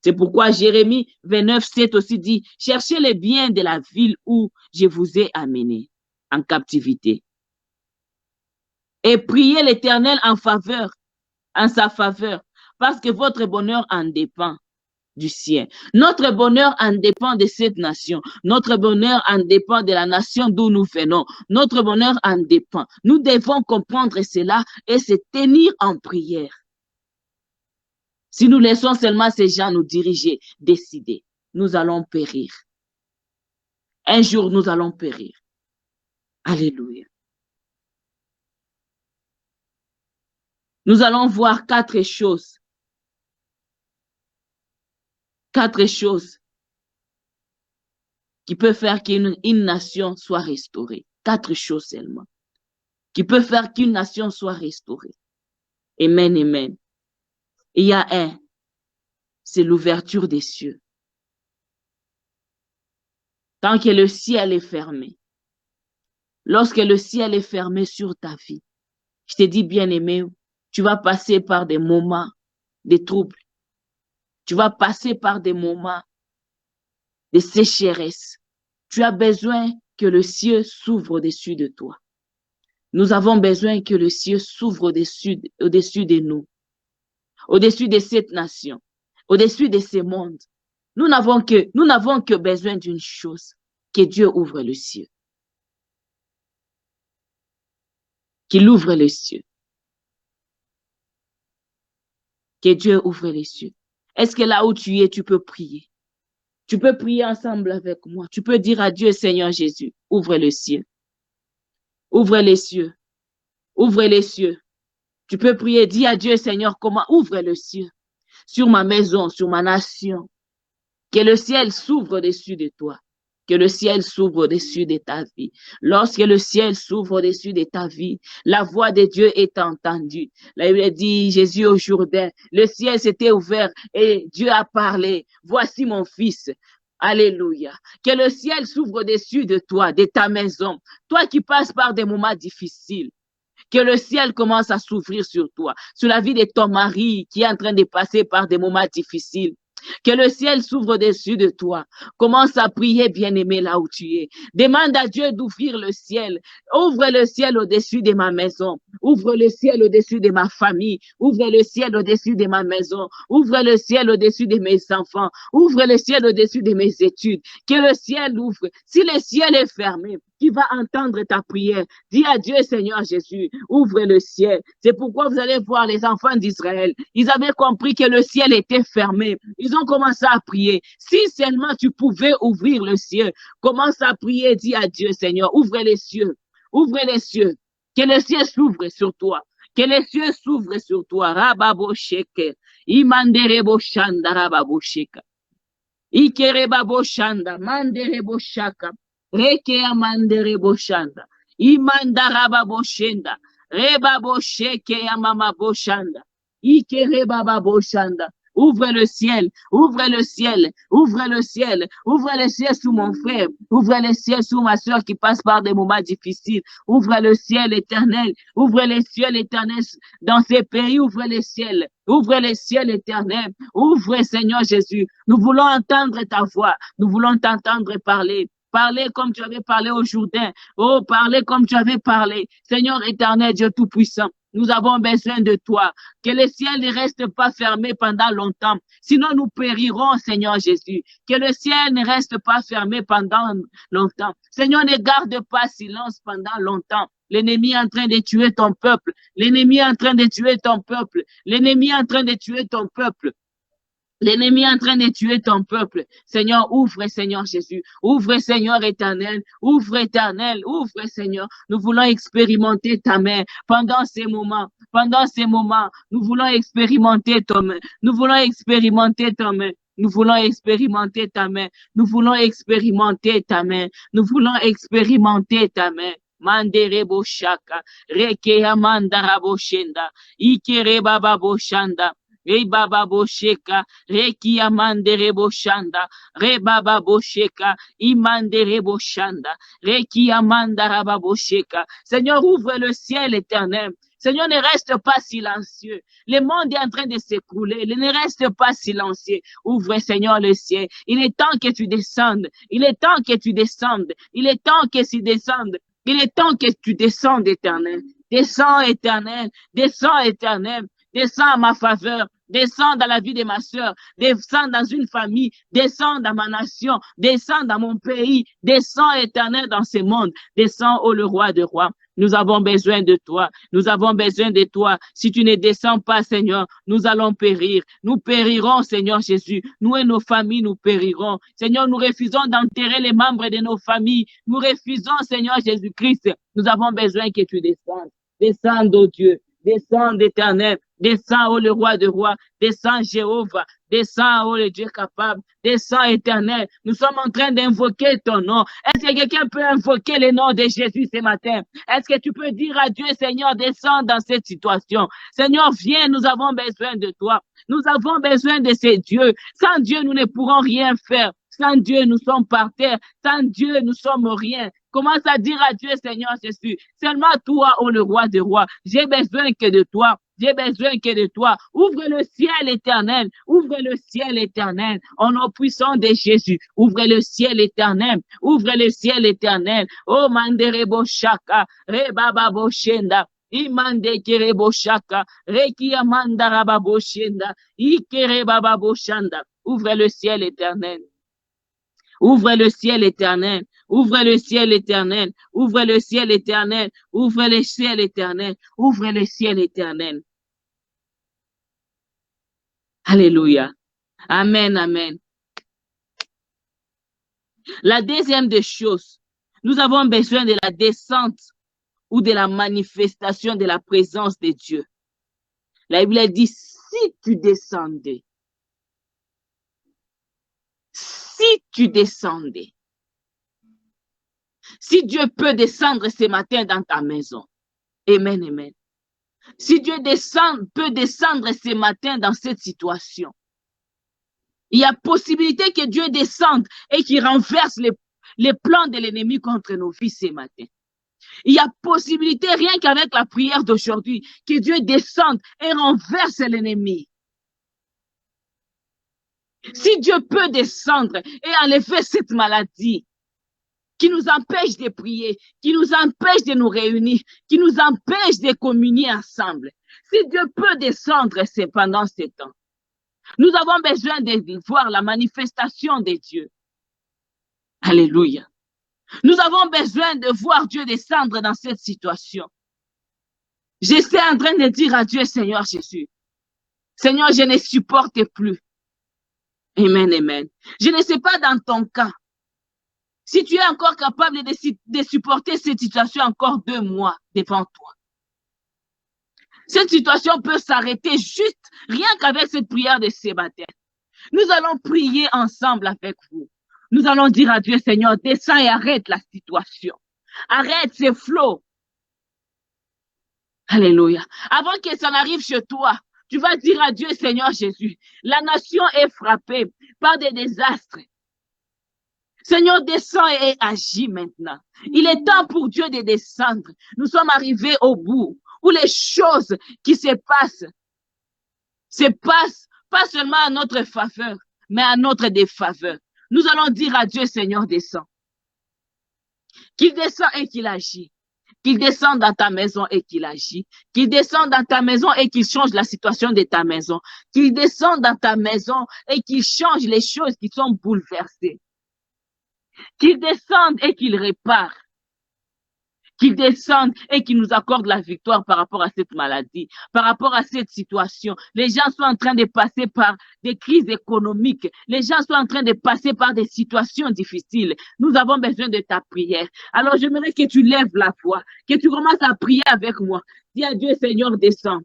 C'est pourquoi Jérémie 29:7 aussi dit, cherchez les biens de la ville où je vous ai amené en captivité. Et priez l'Éternel en sa faveur, parce que votre bonheur en dépend du sien. Notre bonheur en dépend de cette nation. Notre bonheur en dépend de la nation d'où nous venons. Notre bonheur en dépend. Nous devons comprendre cela et se tenir en prière. Si nous laissons seulement ces gens nous diriger, décider, nous allons périr. Un jour, nous allons périr. Alléluia. Nous allons voir 4 choses 4 choses qui peuvent faire qu'une nation soit restaurée. 4 choses seulement qui peuvent faire qu'une nation soit restaurée. Amen, amen. Et il y a un, c'est l'ouverture des cieux. Tant que le ciel est fermé, lorsque le ciel est fermé sur ta vie, je te dis, bien-aimé, tu vas passer par des moments de troubles. Tu vas passer par des moments de sécheresse. Tu as besoin que le ciel s'ouvre au-dessus de toi. Nous avons besoin que le ciel s'ouvre au-dessus de nous, au-dessus de cette nation, au-dessus de ce monde. Nous n'avons que besoin d'une chose, que Dieu ouvre le ciel. Qu'il ouvre les cieux. Que Dieu ouvre les cieux. Est-ce que là où tu es, tu peux prier? Tu peux prier ensemble avec moi. Tu peux dire à Dieu, Seigneur Jésus, ouvre le ciel. Ouvre les cieux. Ouvre les cieux. Tu peux prier, dis à Dieu, Seigneur, comment ouvre le ciel sur ma maison, sur ma nation. Que le ciel s'ouvre au-dessus de toi. Que le ciel s'ouvre au-dessus de ta vie. Lorsque le ciel s'ouvre au-dessus de ta vie, la voix de Dieu est entendue. La Bible dit, Jésus au Jourdain, le ciel s'était ouvert et Dieu a parlé. Voici mon fils. Alléluia. Que le ciel s'ouvre au-dessus de toi, de ta maison. Toi qui passes par des moments difficiles. Que le ciel commence à s'ouvrir sur toi, sur la vie de ton mari qui est en train de passer par des moments difficiles. Que le ciel s'ouvre au-dessus de toi. Commence à prier, bien-aimé, là où tu es. Demande à Dieu d'ouvrir le ciel. Ouvre le ciel au-dessus de ma maison. Ouvre le ciel au-dessus de ma famille. Ouvre le ciel au-dessus de ma maison. Ouvre le ciel au-dessus de mes enfants. Ouvre le ciel au-dessus de mes études. Que le ciel ouvre. Si le ciel est fermé, qui va entendre ta prière. Dis à Dieu, Seigneur Jésus, ouvre le ciel. C'est pourquoi vous allez voir les enfants d'Israël. Ils avaient compris que le ciel était fermé. Ils ont commencé à prier. Si seulement tu pouvais ouvrir le ciel, commence à prier, dis à Dieu, Seigneur, ouvre les cieux. Ouvre les cieux. Que le ciel s'ouvre sur toi. Que les cieux s'ouvrent sur toi. Rababo sheke. Imanderebo shanda rababo sheka. Ikerebo shanda. Manderebo shaka. Reke amandere boshanda. Imandaraba boshenda. Reba bosheke amama boshanda. Ike reba boshanda. Ouvre le ciel, ouvre le ciel, ouvre le ciel, ouvre le ciel sous mon frère, ouvre le ciel sous ma soeur qui passe par des moments difficiles, ouvre le ciel éternel, ouvre le ciel éternel dans ces pays, ouvre le ciel éternel, ouvre Seigneur Jésus. Nous voulons entendre ta voix, nous voulons t'entendre parler. Parler comme tu avais parlé au Jourdain. Oh, parler comme tu avais parlé. Seigneur éternel, Dieu Tout-Puissant, nous avons besoin de toi. Que le ciel ne reste pas fermé pendant longtemps. Sinon, nous périrons, Seigneur Jésus. Que le ciel ne reste pas fermé pendant longtemps. Seigneur, ne garde pas silence pendant longtemps. L'ennemi est en train de tuer ton peuple. L'ennemi est en train de tuer ton peuple. L'ennemi est en train de tuer ton peuple. L'ennemi est en train de tuer ton peuple. Seigneur, ouvre, Seigneur Jésus. Ouvre, Seigneur éternel. Ouvre, éternel. Ouvre, Seigneur. Nous voulons expérimenter ta main pendant ces moments. Pendant ces moments, nous voulons expérimenter ta main. Nous voulons expérimenter ta main. Nous voulons expérimenter ta main. Nous voulons expérimenter ta main. Nous voulons expérimenter ta main. Mandere boshaka. Reke amanda raboshenda. Ikere baba boshanda. Re baba bosheka, re ki amandere boshanda, re baba bosheka, imandere boshanda, re ki amandara bosheka. Seigneur, ouvre le ciel éternel. Seigneur, ne reste pas silencieux. Le monde est en train de s'écrouler. Ne reste pas silencieux. Ouvre, Seigneur, le ciel. Il est temps que tu descendes. Il est temps que tu descendes. Il est temps que tu descendes. Il est temps que tu descendes, éternel. Descends, éternel. Descends, éternel. Descends à ma faveur, descends dans la vie de ma soeur, descends dans une famille, descends dans ma nation, descends dans mon pays, descends éternel dans ce monde, descends, ô le roi de rois. Nous avons besoin de toi, nous avons besoin de toi. Si tu ne descends pas, Seigneur, nous allons périr. Nous périrons, Seigneur Jésus. Nous et nos familles, nous périrons. Seigneur, nous refusons d'enterrer les membres de nos familles. Nous refusons, Seigneur Jésus-Christ. Nous avons besoin que tu descendes. Descends, ô Dieu. Descends, Éternel. Descends, ô le roi de rois. Descends, Jéhovah. Descends, ô le Dieu capable. Descends, Éternel. Nous sommes en train d'invoquer ton nom. Est-ce que quelqu'un peut invoquer le nom de Jésus ce matin? Est-ce que tu peux dire à Dieu, Seigneur, descends dans cette situation? Seigneur, viens, nous avons besoin de toi. Nous avons besoin de ces dieux. Sans Dieu, nous ne pourrons rien faire. Sans Dieu, nous sommes par terre. Sans Dieu, nous sommes rien. Commence à dire à Dieu, Seigneur Jésus, seulement toi, ô le roi des rois, j'ai besoin que de toi. J'ai besoin que de toi. Ouvre le ciel éternel. Ouvre le ciel éternel. Au nom puissant de Jésus. Ouvre le ciel éternel. Ouvre le ciel éternel. Oh, manderebo shaka. Rebaba boshenda. Imande kerebo shaka. Rekia mandaraba boshenda. Ikere baba boshanda. Ouvre le ciel éternel. Ouvre le ciel éternel. Ouvre le ciel éternel. Ouvre le ciel éternel. Ouvre le ciel éternel. Ouvre le ciel éternel. Alléluia. Amen, amen. La deuxième des choses, nous avons besoin de la descente ou de la manifestation de la présence de Dieu. La Bible dit, si tu descendais, si Dieu peut descendre ce matin dans ta maison, amen, amen. Si Dieu peut descendre ce matin dans cette situation, il y a possibilité que Dieu descende et qu'il renverse les plans de l'ennemi contre nos vies ce matin. Il y a possibilité, rien qu'avec la prière d'aujourd'hui, que Dieu descende et renverse l'ennemi. Si Dieu peut descendre et enlever cette maladie qui nous empêche de prier, qui nous empêche de nous réunir, qui nous empêche de communier ensemble, si Dieu peut descendre, c'est pendant ce temps. Nous avons besoin de voir la manifestation de Dieu. Alléluia. Nous avons besoin de voir Dieu descendre dans cette situation. J'étais en train de dire à Dieu, Seigneur Jésus, Seigneur, je ne supporte plus. Amen, amen. Je ne sais pas dans ton cas, si tu es encore capable de supporter cette situation encore 2 mois devant toi. Cette situation peut s'arrêter juste rien qu'avec cette prière de ce matin. Nous allons prier ensemble avec vous. Nous allons dire à Dieu, Seigneur, descends et arrête la situation. Arrête ces flots. Alléluia. Avant que ça n'arrive chez toi, tu vas dire à Dieu, Seigneur Jésus, la nation est frappée par des désastres. Seigneur, descends et agis maintenant. Il est temps pour Dieu de descendre. Nous sommes arrivés au bout où les choses qui se passent pas seulement à notre faveur, mais à notre défaveur. Nous allons dire à Dieu, Seigneur, descends. Qu'il descend et qu'il agit. Qu'il descende dans ta maison et qu'il agit. Qu'il descende dans ta maison et qu'il change la situation de ta maison. Qu'il descende dans ta maison et qu'il change les choses qui sont bouleversées. Qu'il descende et qu'il répare. Qu'il descende et qu'il nous accorde la victoire par rapport à cette maladie, par rapport à cette situation. Les gens sont en train de passer par des crises économiques. Les gens sont en train de passer par des situations difficiles. Nous avons besoin de ta prière. Alors, j'aimerais que tu lèves la voix, que tu commences à prier avec moi. Dis à Dieu, Seigneur, descends.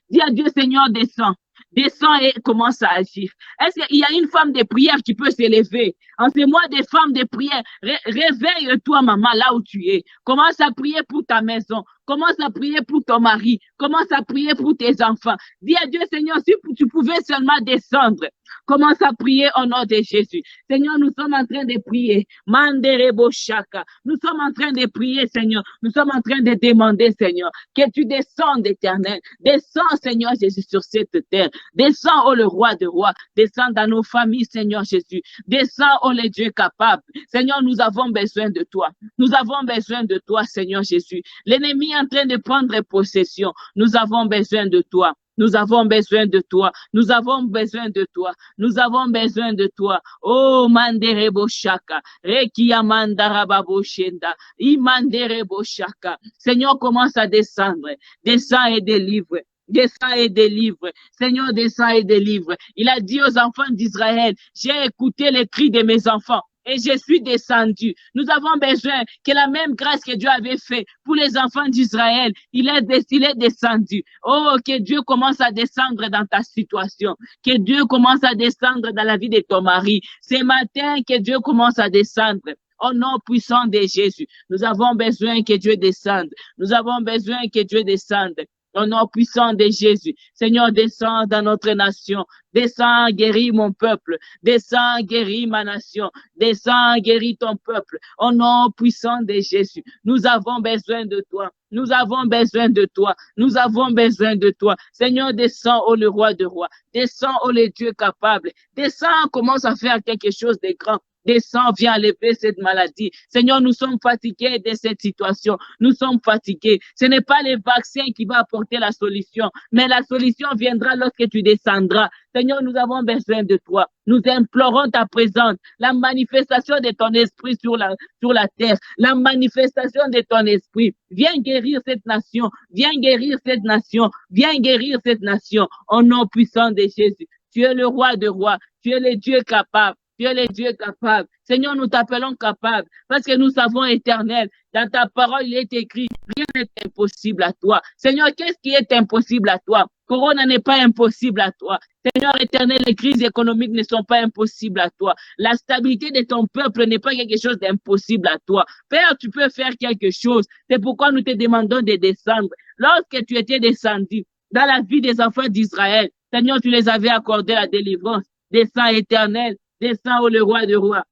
Dis à Dieu, Seigneur, descends. Descends et commence à agir. Est-ce qu'il y a une femme de prière qui peut s'élever? En ce mois des femmes de prière, réveille-toi, maman, là où tu es. Commence à prier pour ta maison. Commence à prier pour ton mari. Commence à prier pour tes enfants. Dis à Dieu, Seigneur, si tu pouvais seulement descendre. Commence à prier au nom de Jésus. Seigneur, nous sommes en train de prier. Manderebo shaka. Nous sommes en train de prier, Seigneur. Nous sommes en train de demander, Seigneur, que tu descendes, Éternel. Descends, Seigneur Jésus, sur cette terre. Descends, oh le roi de rois. Descends dans nos familles, Seigneur Jésus. Descends, oh le Dieu capable. Seigneur, nous avons besoin de toi. Nous avons besoin de toi, Seigneur Jésus. L'ennemi est en train de prendre possession. Nous avons besoin de toi. Nous avons besoin de toi. Nous avons besoin de toi. Nous avons besoin de toi. Oh, manderebo shaka. Rekia mandarababo shenda. Imanderebo shaka. Seigneur, commence à descendre. Descends et délivre. Descends et délivre. Seigneur, descends et délivre. Il a dit aux enfants d'Israël, j'ai écouté les cris de mes enfants et je suis descendu. Nous avons besoin que la même grâce que Dieu avait fait pour les enfants d'Israël, il est descendu. Oh, que Dieu commence à descendre dans ta situation, que Dieu commence à descendre dans la vie de ton mari. Ce matin, que Dieu commence à descendre. Au nom puissant de Jésus, nous avons besoin que Dieu descende. Nous avons besoin que Dieu descende. Au nom puissant de Jésus, Seigneur, descends dans notre nation. Descends, guéris mon peuple. Descends, guéris ma nation. Descends, guéris ton peuple. Au nom puissant de Jésus, nous avons besoin de toi. Nous avons besoin de toi. Nous avons besoin de toi. Seigneur, descends, ô le roi de rois. Descends, ô le Dieu capable. Descends, commence à faire quelque chose de grand. Descends, viens enlever cette maladie. Seigneur, nous sommes fatigués de cette situation. Nous sommes fatigués. Ce n'est pas les vaccins qui vont apporter la solution, mais la solution viendra lorsque tu descendras. Seigneur, nous avons besoin de toi. Nous implorons ta présence, la manifestation de ton esprit sur la terre, la manifestation de ton esprit. Viens guérir cette nation. Viens guérir cette nation. Viens guérir cette nation. Au nom puissant de Jésus. Tu es le roi de rois. Tu es le Dieu capable. Tu es le Dieu capable. Seigneur, nous t'appelons capable parce que nous savons éternel. Dans ta parole, il est écrit, rien n'est impossible à toi. Seigneur, qu'est-ce qui est impossible à toi? Corona n'est pas impossible à toi. Seigneur éternel, les crises économiques ne sont pas impossibles à toi. La stabilité de ton peuple n'est pas quelque chose d'impossible à toi. Père, tu peux faire quelque chose. C'est pourquoi nous te demandons de descendre. Lorsque tu étais descendu dans la vie des enfants d'Israël, Seigneur, tu les avais accordé la délivrance. Descends éternel. Descends, ô le roi de rois.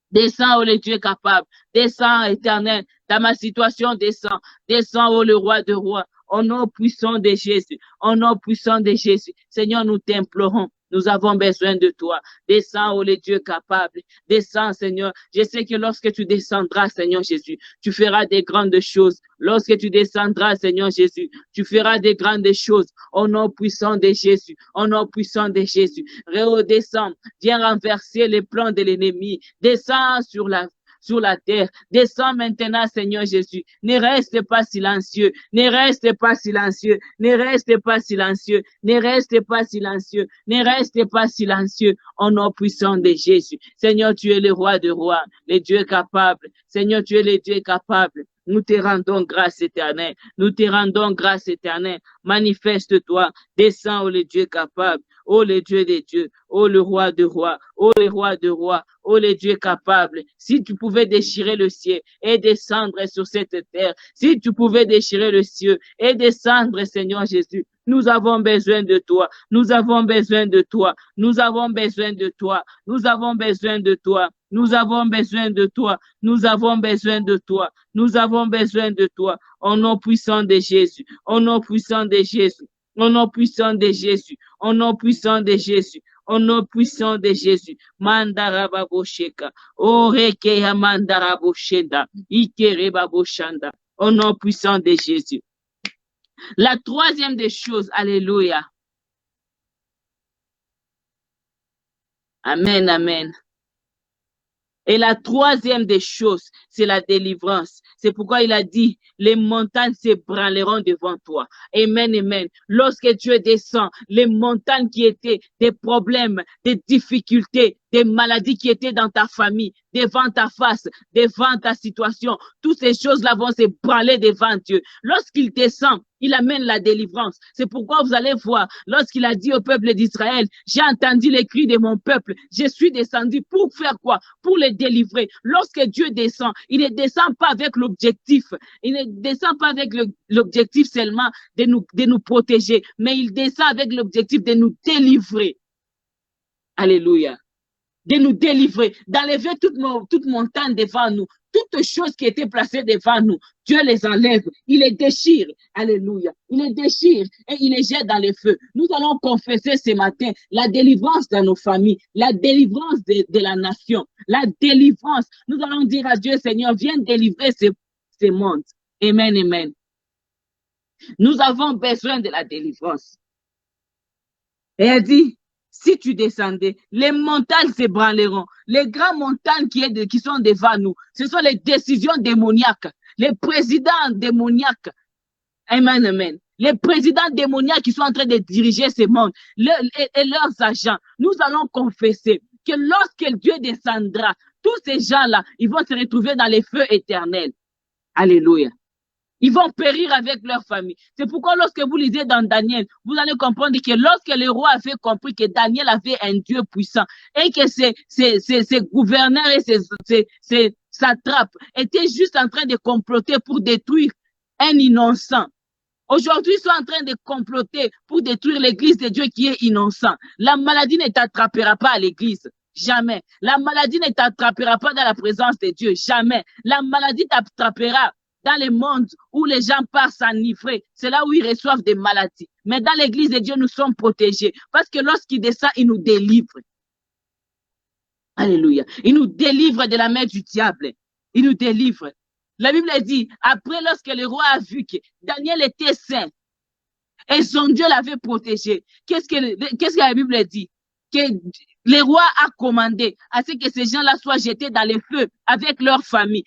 Descends, ô le Dieu capable. Descends, éternel. Dans ma situation, descends. Descends, ô le roi de rois. Au nom puissant de Jésus. Au nom puissant de Jésus. Seigneur, nous t'implorons. Nous avons besoin de toi. Descends, ô le Dieu capable. Descends, Seigneur. Je sais que lorsque tu descendras, Seigneur Jésus, tu feras des grandes choses. Lorsque tu descendras, Seigneur Jésus, tu feras des grandes choses. Au nom puissant de Jésus. Au nom puissant de Jésus. Redescends. Viens renverser les plans de l'ennemi. Descends sur la terre. Descends maintenant, Seigneur Jésus. Ne reste pas silencieux. Ne reste pas silencieux. Ne reste pas silencieux. Ne reste pas silencieux. Ne reste pas silencieux. Au nom puissant de Jésus. Seigneur, tu es le roi de rois, le Dieu capable. Seigneur, tu es le Dieu capable. Nous te rendons grâce éternelle. Nous te rendons grâce éternelle. Manifeste-toi. Descends, ô le Dieu capable. Ô le Dieu des dieux. Ô le roi de rois. Ô le roi de rois. Ô le Dieu capable. Si tu pouvais déchirer le ciel et descendre sur cette terre. Si tu pouvais déchirer le ciel et descendre, Seigneur Jésus. Nous avons besoin de toi. Nous avons besoin de toi. Nous avons besoin de toi. Nous avons besoin de toi. Nous avons besoin de toi. Nous avons besoin de toi. Nous avons besoin de toi. Au nom puissant de Jésus. Au nom puissant de Jésus. Au nom puissant de Jésus. Au nom puissant de Jésus. Au nom puissant de Jésus. Mandarababosheka. Orekeya mandaraboshenda. Ikerebaboshanda. Au nom puissant de Jésus. La troisième des choses, alléluia. Amen, amen. Et la troisième des choses, c'est la délivrance. C'est pourquoi il a dit, les montagnes s'ébranleront devant toi. Amen, amen. Lorsque Dieu descend, les montagnes qui étaient des problèmes, des difficultés, des maladies qui étaient dans ta famille, devant ta face, devant ta situation, toutes ces choses-là vont s'ébranler devant Dieu. Lorsqu'il descend, il amène la délivrance. C'est pourquoi vous allez voir, lorsqu'il a dit au peuple d'Israël, j'ai entendu les cris de mon peuple, je suis descendu pour faire quoi? Pour les délivrer. Lorsque Dieu descend, il ne descend pas avec l'objectif, il ne descend pas avec l'objectif seulement de nous protéger, mais il descend avec l'objectif de nous délivrer. Alléluia. De nous délivrer, d'enlever toute montagne devant nous, toutes choses qui étaient placées devant nous. Dieu les enlève, il les déchire. Alléluia. Il les déchire et il les jette dans le feu. Nous allons confesser ce matin la délivrance dans nos familles, la délivrance de la nation, la délivrance. Nous allons dire à Dieu, Seigneur, viens délivrer ce monde. Amen, amen. Nous avons besoin de la délivrance. Et elle dit, si tu descendais, les montagnes s'ébranleront. Les grandes montagnes qui sont devant nous, ce sont les décisions démoniaques, les présidents démoniaques. Amen, amen. Les présidents démoniaques qui sont en train de diriger ce monde et leurs agents. Nous allons confesser que lorsque Dieu descendra, tous ces gens-là, ils vont se retrouver dans les feux éternels. Alléluia. Ils vont périr avec leur famille. C'est pourquoi lorsque vous lisez dans Daniel, vous allez comprendre que lorsque le roi avait compris que Daniel avait un Dieu puissant et que ses gouverneurs et ses satrapes étaient juste en train de comploter pour détruire un innocent. Aujourd'hui, ils sont en train de comploter pour détruire l'église de Dieu qui est innocent. La maladie ne t'attrapera pas à l'église. Jamais. La maladie ne t'attrapera pas dans la présence de Dieu. Jamais. La maladie t'attrapera dans le monde où les gens partent s'enivrer. C'est là où ils reçoivent des maladies. Mais dans l'église de Dieu, nous sommes protégés. Parce que lorsqu'il descend, il nous délivre. Alléluia. Il nous délivre de la main du diable. Il nous délivre. La Bible dit, après lorsque le roi a vu que Daniel était saint et son Dieu l'avait protégé, qu'est-ce que la Bible dit? Que le roi a commandé à ce que ces gens-là soient jetés dans les feux avec leur famille.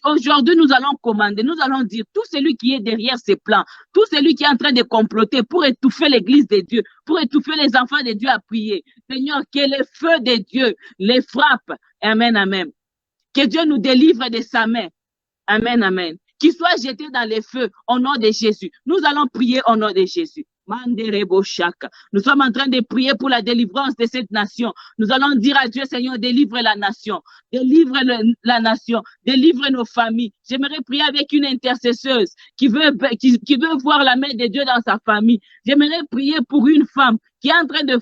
Aujourd'hui, nous allons commander, nous allons dire, tout celui qui est derrière ces plans, tout celui qui est en train de comploter pour étouffer l'église de Dieu, pour étouffer les enfants de Dieu à prier, Seigneur, que le feu de Dieu les frappe. Amen, amen. Que Dieu nous délivre de sa main. Amen, amen. Qu'il soit jeté dans les feux au nom de Jésus. Nous allons prier au nom de Jésus. Nous sommes en train de prier pour la délivrance de cette nation. Nous allons dire à Dieu, Seigneur, délivre la nation. Délivre la nation. Délivre nos familles. J'aimerais prier avec une intercesseuse qui veut voir la main de Dieu dans sa famille. J'aimerais prier pour une femme qui est en train de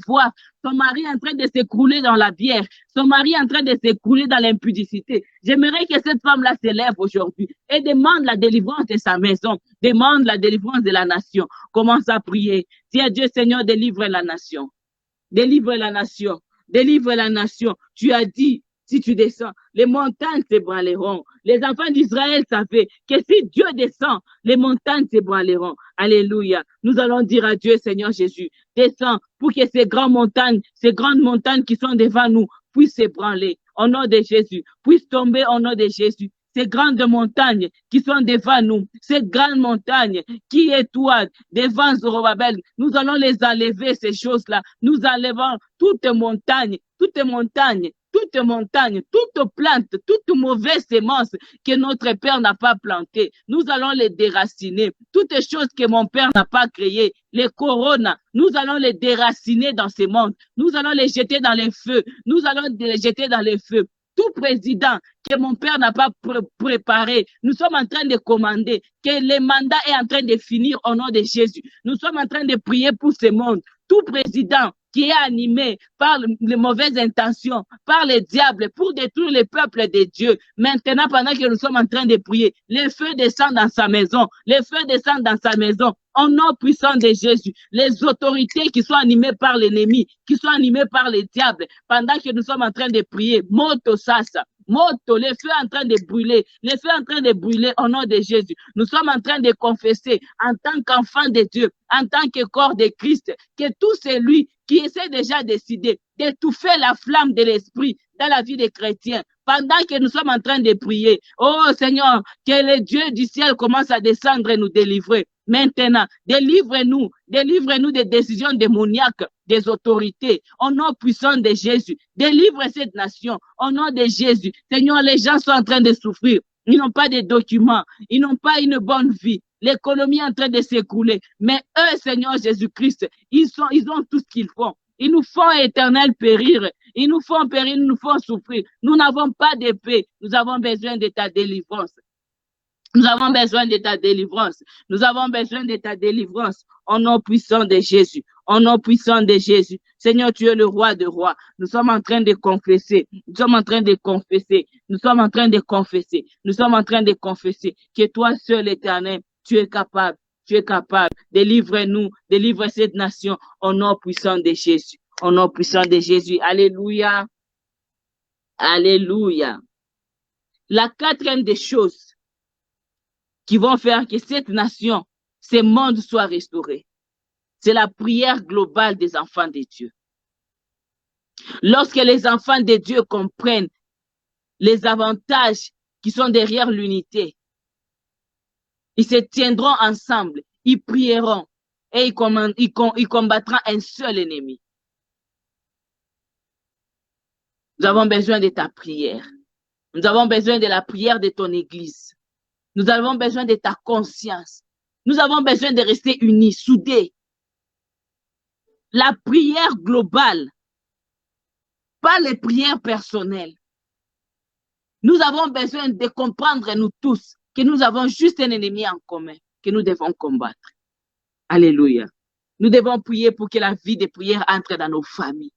voir son mari en train de s'écrouler dans la bière, son mari en train de s'écrouler dans l'impudicité. J'aimerais que cette femme-là s'élève aujourd'hui et demande la délivrance de sa maison, demande la délivrance de la nation. Commence à prier. Dis à Dieu, Seigneur, délivre la nation. Délivre la nation. Délivre la nation. Tu as dit, si tu descends, les montagnes s'ébranleront. Les enfants d'Israël savaient que si Dieu descend, les montagnes s'ébranleront. Alléluia. Nous allons dire à Dieu, Seigneur Jésus, descends pour que ces grandes montagnes qui sont devant nous puissent s'ébranler au nom de Jésus, puissent tomber au nom de Jésus. Ces grandes montagnes qui sont devant nous, ces grandes montagnes qui étoilent devant Zorobabel, nous allons les enlever, ces choses-là. Nous enlevons toutes montagnes, toute plante, toute mauvaise sémence que notre Père n'a pas plantée. Nous allons les déraciner. Toutes choses que mon Père n'a pas créées, les coronas, nous allons les déraciner dans ce monde. Nous allons les jeter dans les feux. Nous allons les jeter dans les feux. Tout président que mon Père n'a pas préparé, nous sommes en train de commander que le mandat est en train de finir au nom de Jésus. Nous sommes en train de prier pour ce monde. Tout président qui est animé par les mauvaises intentions, par les diables, pour détruire le peuple de Dieu. Maintenant, pendant que nous sommes en train de prier, les feux descendent dans sa maison. Les feux descendent dans sa maison. Au nom puissant de Jésus, les autorités qui sont animées par l'ennemi, qui sont animées par les diables, pendant que nous sommes en train de prier, moto sasa, moto, les feux en train de brûler, les feux en train de brûler au nom de Jésus. Nous sommes en train de confesser en tant qu'enfant de Dieu, en tant que corps de Christ, que tout celui qui essaie déjà décidé d'étouffer la flamme de l'esprit dans la vie des chrétiens, pendant que nous sommes en train de prier, oh Seigneur, que le Dieu du ciel commence à descendre et nous délivrer. Maintenant, délivre-nous des décisions démoniaques des autorités, au nom puissant de Jésus. Délivre cette nation, au nom de Jésus. Seigneur, les gens sont en train de souffrir. Ils n'ont pas de documents, ils n'ont pas une bonne vie. L'économie est en train de s'écrouler. Mais eux, Seigneur Jésus-Christ, ils ont tout ce qu'ils font. Ils nous font éternel périr. Ils nous font périr, ils nous font souffrir. Nous n'avons pas de paix. Nous avons besoin de ta délivrance. Nous avons besoin de ta délivrance. Nous avons besoin de ta délivrance. Au nom puissant de Jésus. Au nom puissant de Jésus. Seigneur, tu es le roi des rois. Nous sommes en train de confesser. Nous sommes en train de confesser. Nous sommes en train de confesser. Nous sommes en train de confesser que toi seul, Éternel, tu es capable. Tu es capable. Délivre-nous. Délivre cette nation. Au nom puissant de Jésus. Au nom puissant de Jésus. Alléluia. Alléluia. La quatrième des choses qui vont faire que cette nation, ce monde soit restauré. C'est la prière globale des enfants de Dieu. Lorsque les enfants de Dieu comprennent les avantages qui sont derrière l'unité, ils se tiendront ensemble, ils prieront et ils combattront un seul ennemi. Nous avons besoin de ta prière. Nous avons besoin de la prière de ton Église. Nous avons besoin de ta conscience. Nous avons besoin de rester unis, soudés. La prière globale, pas les prières personnelles. Nous avons besoin de comprendre, nous tous, que nous avons juste un ennemi en commun que nous devons combattre. Alléluia. Nous devons prier pour que la vie de prière entre dans nos familles.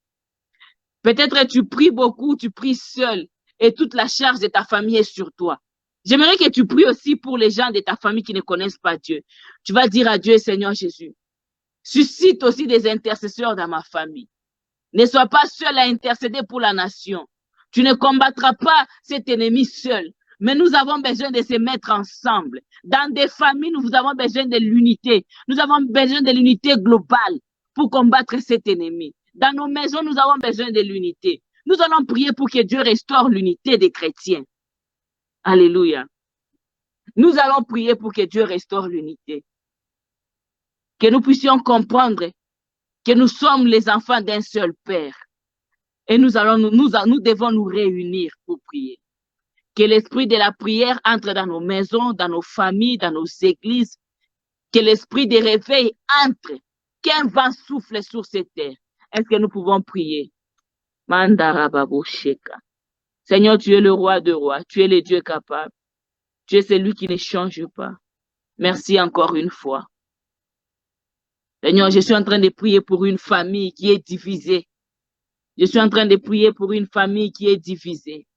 Peut-être tu pries beaucoup, tu pries seul et toute la charge de ta famille est sur toi. J'aimerais que tu pries aussi pour les gens de ta famille qui ne connaissent pas Dieu. Tu vas dire à Dieu, Seigneur Jésus, suscite aussi des intercesseurs dans ma famille. Ne sois pas seul à intercéder pour la nation. Tu ne combattras pas cet ennemi seul. Mais nous avons besoin de se mettre ensemble. Dans des familles, nous avons besoin de l'unité. Nous avons besoin de l'unité globale pour combattre cet ennemi. Dans nos maisons, nous avons besoin de l'unité. Nous allons prier pour que Dieu restaure l'unité des chrétiens. Alléluia. Nous allons prier pour que Dieu restaure l'unité. Que nous puissions comprendre que nous sommes les enfants d'un seul Père. Et nous devons nous réunir pour prier. Que l'esprit de la prière entre dans nos maisons, dans nos familles, dans nos églises. Que l'esprit de réveil entre. Qu'un vent souffle sur cette terre. Est-ce que nous pouvons prier? Mandarababosheka. Seigneur, tu es le roi de rois. Tu es le Dieu capable. Tu es celui qui ne change pas. Merci encore une fois. Seigneur, je suis en train de prier pour une famille qui est divisée. Je suis en train de prier pour une famille qui est divisée.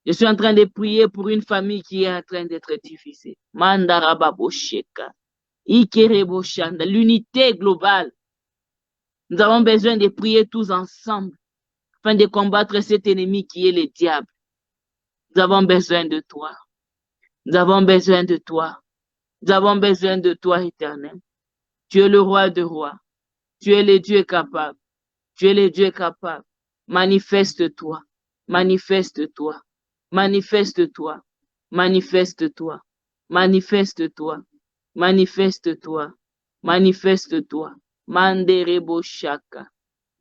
Je suis en train de prier pour une famille qui est en train d'être divisée. Mandarababosheka. Ikereboshanda. L'unité globale. Nous avons besoin de prier tous ensemble afin de combattre cet ennemi qui est le diable. Nous avons besoin de toi. Nous avons besoin de toi. Nous avons besoin de toi, Éternel. Tu es le roi de rois. Tu es le Dieu capable. Tu es le Dieu capable. Manifeste-toi. Manifeste-toi. Manifeste-toi. Manifeste-toi. Manifeste-toi. Manifeste-toi. Manifeste-toi. Manderebo shaka.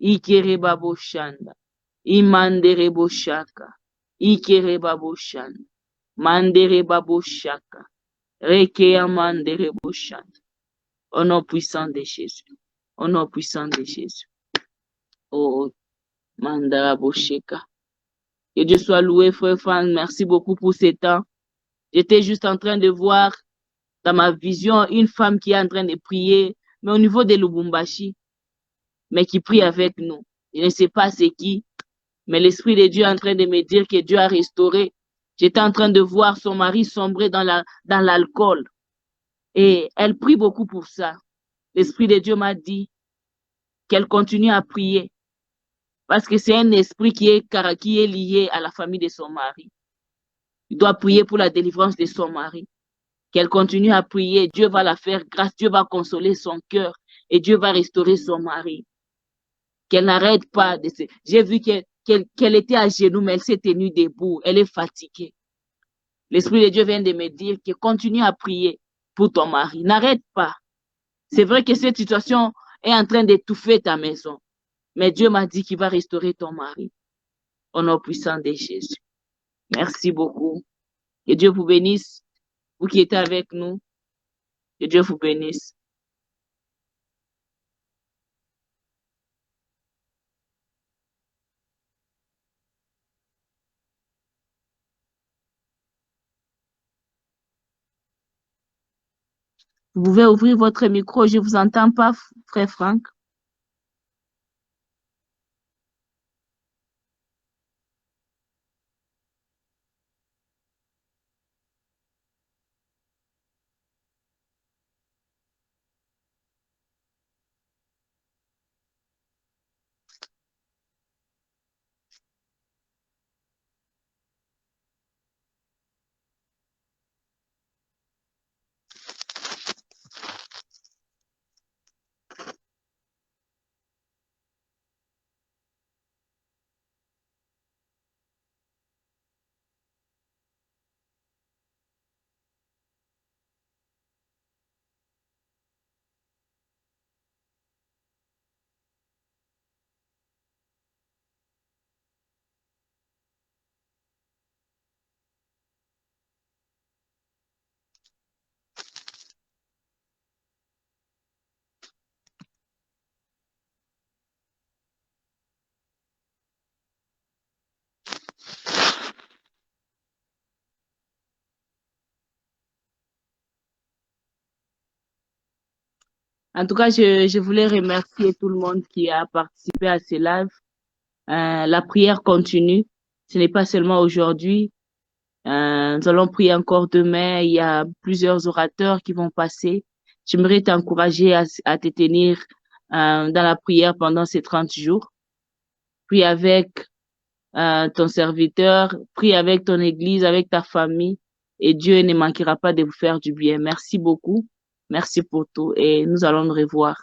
Ikereba shanda. Imanderebo shaka. Ikereba shanda. Mandereba shaka. Rekea manderebo shanda. Au nom puissant de Jésus. Au nom puissant de Jésus. Oh, Mandarabo sheka. Que Dieu soit loué, frère Franck. Merci beaucoup pour ce temps. J'étais juste en train de voir dans ma vision une femme qui est en train de prier, mais au niveau de Lubumbashi, mais qui prie avec nous. Je ne sais pas c'est qui, mais l'Esprit de Dieu est en train de me dire que Dieu a restauré. J'étais en train de voir son mari sombrer dans l'alcool. Et elle prie beaucoup pour ça. L'Esprit de Dieu m'a dit qu'elle continue à prier. Parce que c'est un esprit qui est lié à la famille de son mari. Il doit prier pour la délivrance de son mari. Qu'elle continue à prier. Dieu va la faire grâce. Dieu va consoler son cœur. Et Dieu va restaurer son mari. Qu'elle n'arrête pas de se... J'ai vu qu'elle était à genoux, mais elle s'est tenue debout. Elle est fatiguée. L'Esprit de Dieu vient de me dire que continue à prier pour ton mari. N'arrête pas. C'est vrai que cette situation est en train d'étouffer ta maison. Mais Dieu m'a dit qu'il va restaurer ton mari. Au nom puissant de Jésus. Merci beaucoup. Que Dieu vous bénisse. Vous qui êtes avec nous. Que Dieu vous bénisse. Vous pouvez ouvrir votre micro. Je ne vous entends pas, frère Franck. En tout cas, je voulais remercier tout le monde qui a participé à ces lives. La prière continue. Ce n'est pas seulement aujourd'hui. Nous allons prier encore demain. Il y a plusieurs orateurs qui vont passer. J'aimerais t'encourager à te tenir dans la prière pendant ces 30 jours. Prie avec ton serviteur, prie avec ton église, avec ta famille, et Dieu ne manquera pas de vous faire du bien. Merci beaucoup. Merci pour tout et nous allons nous revoir.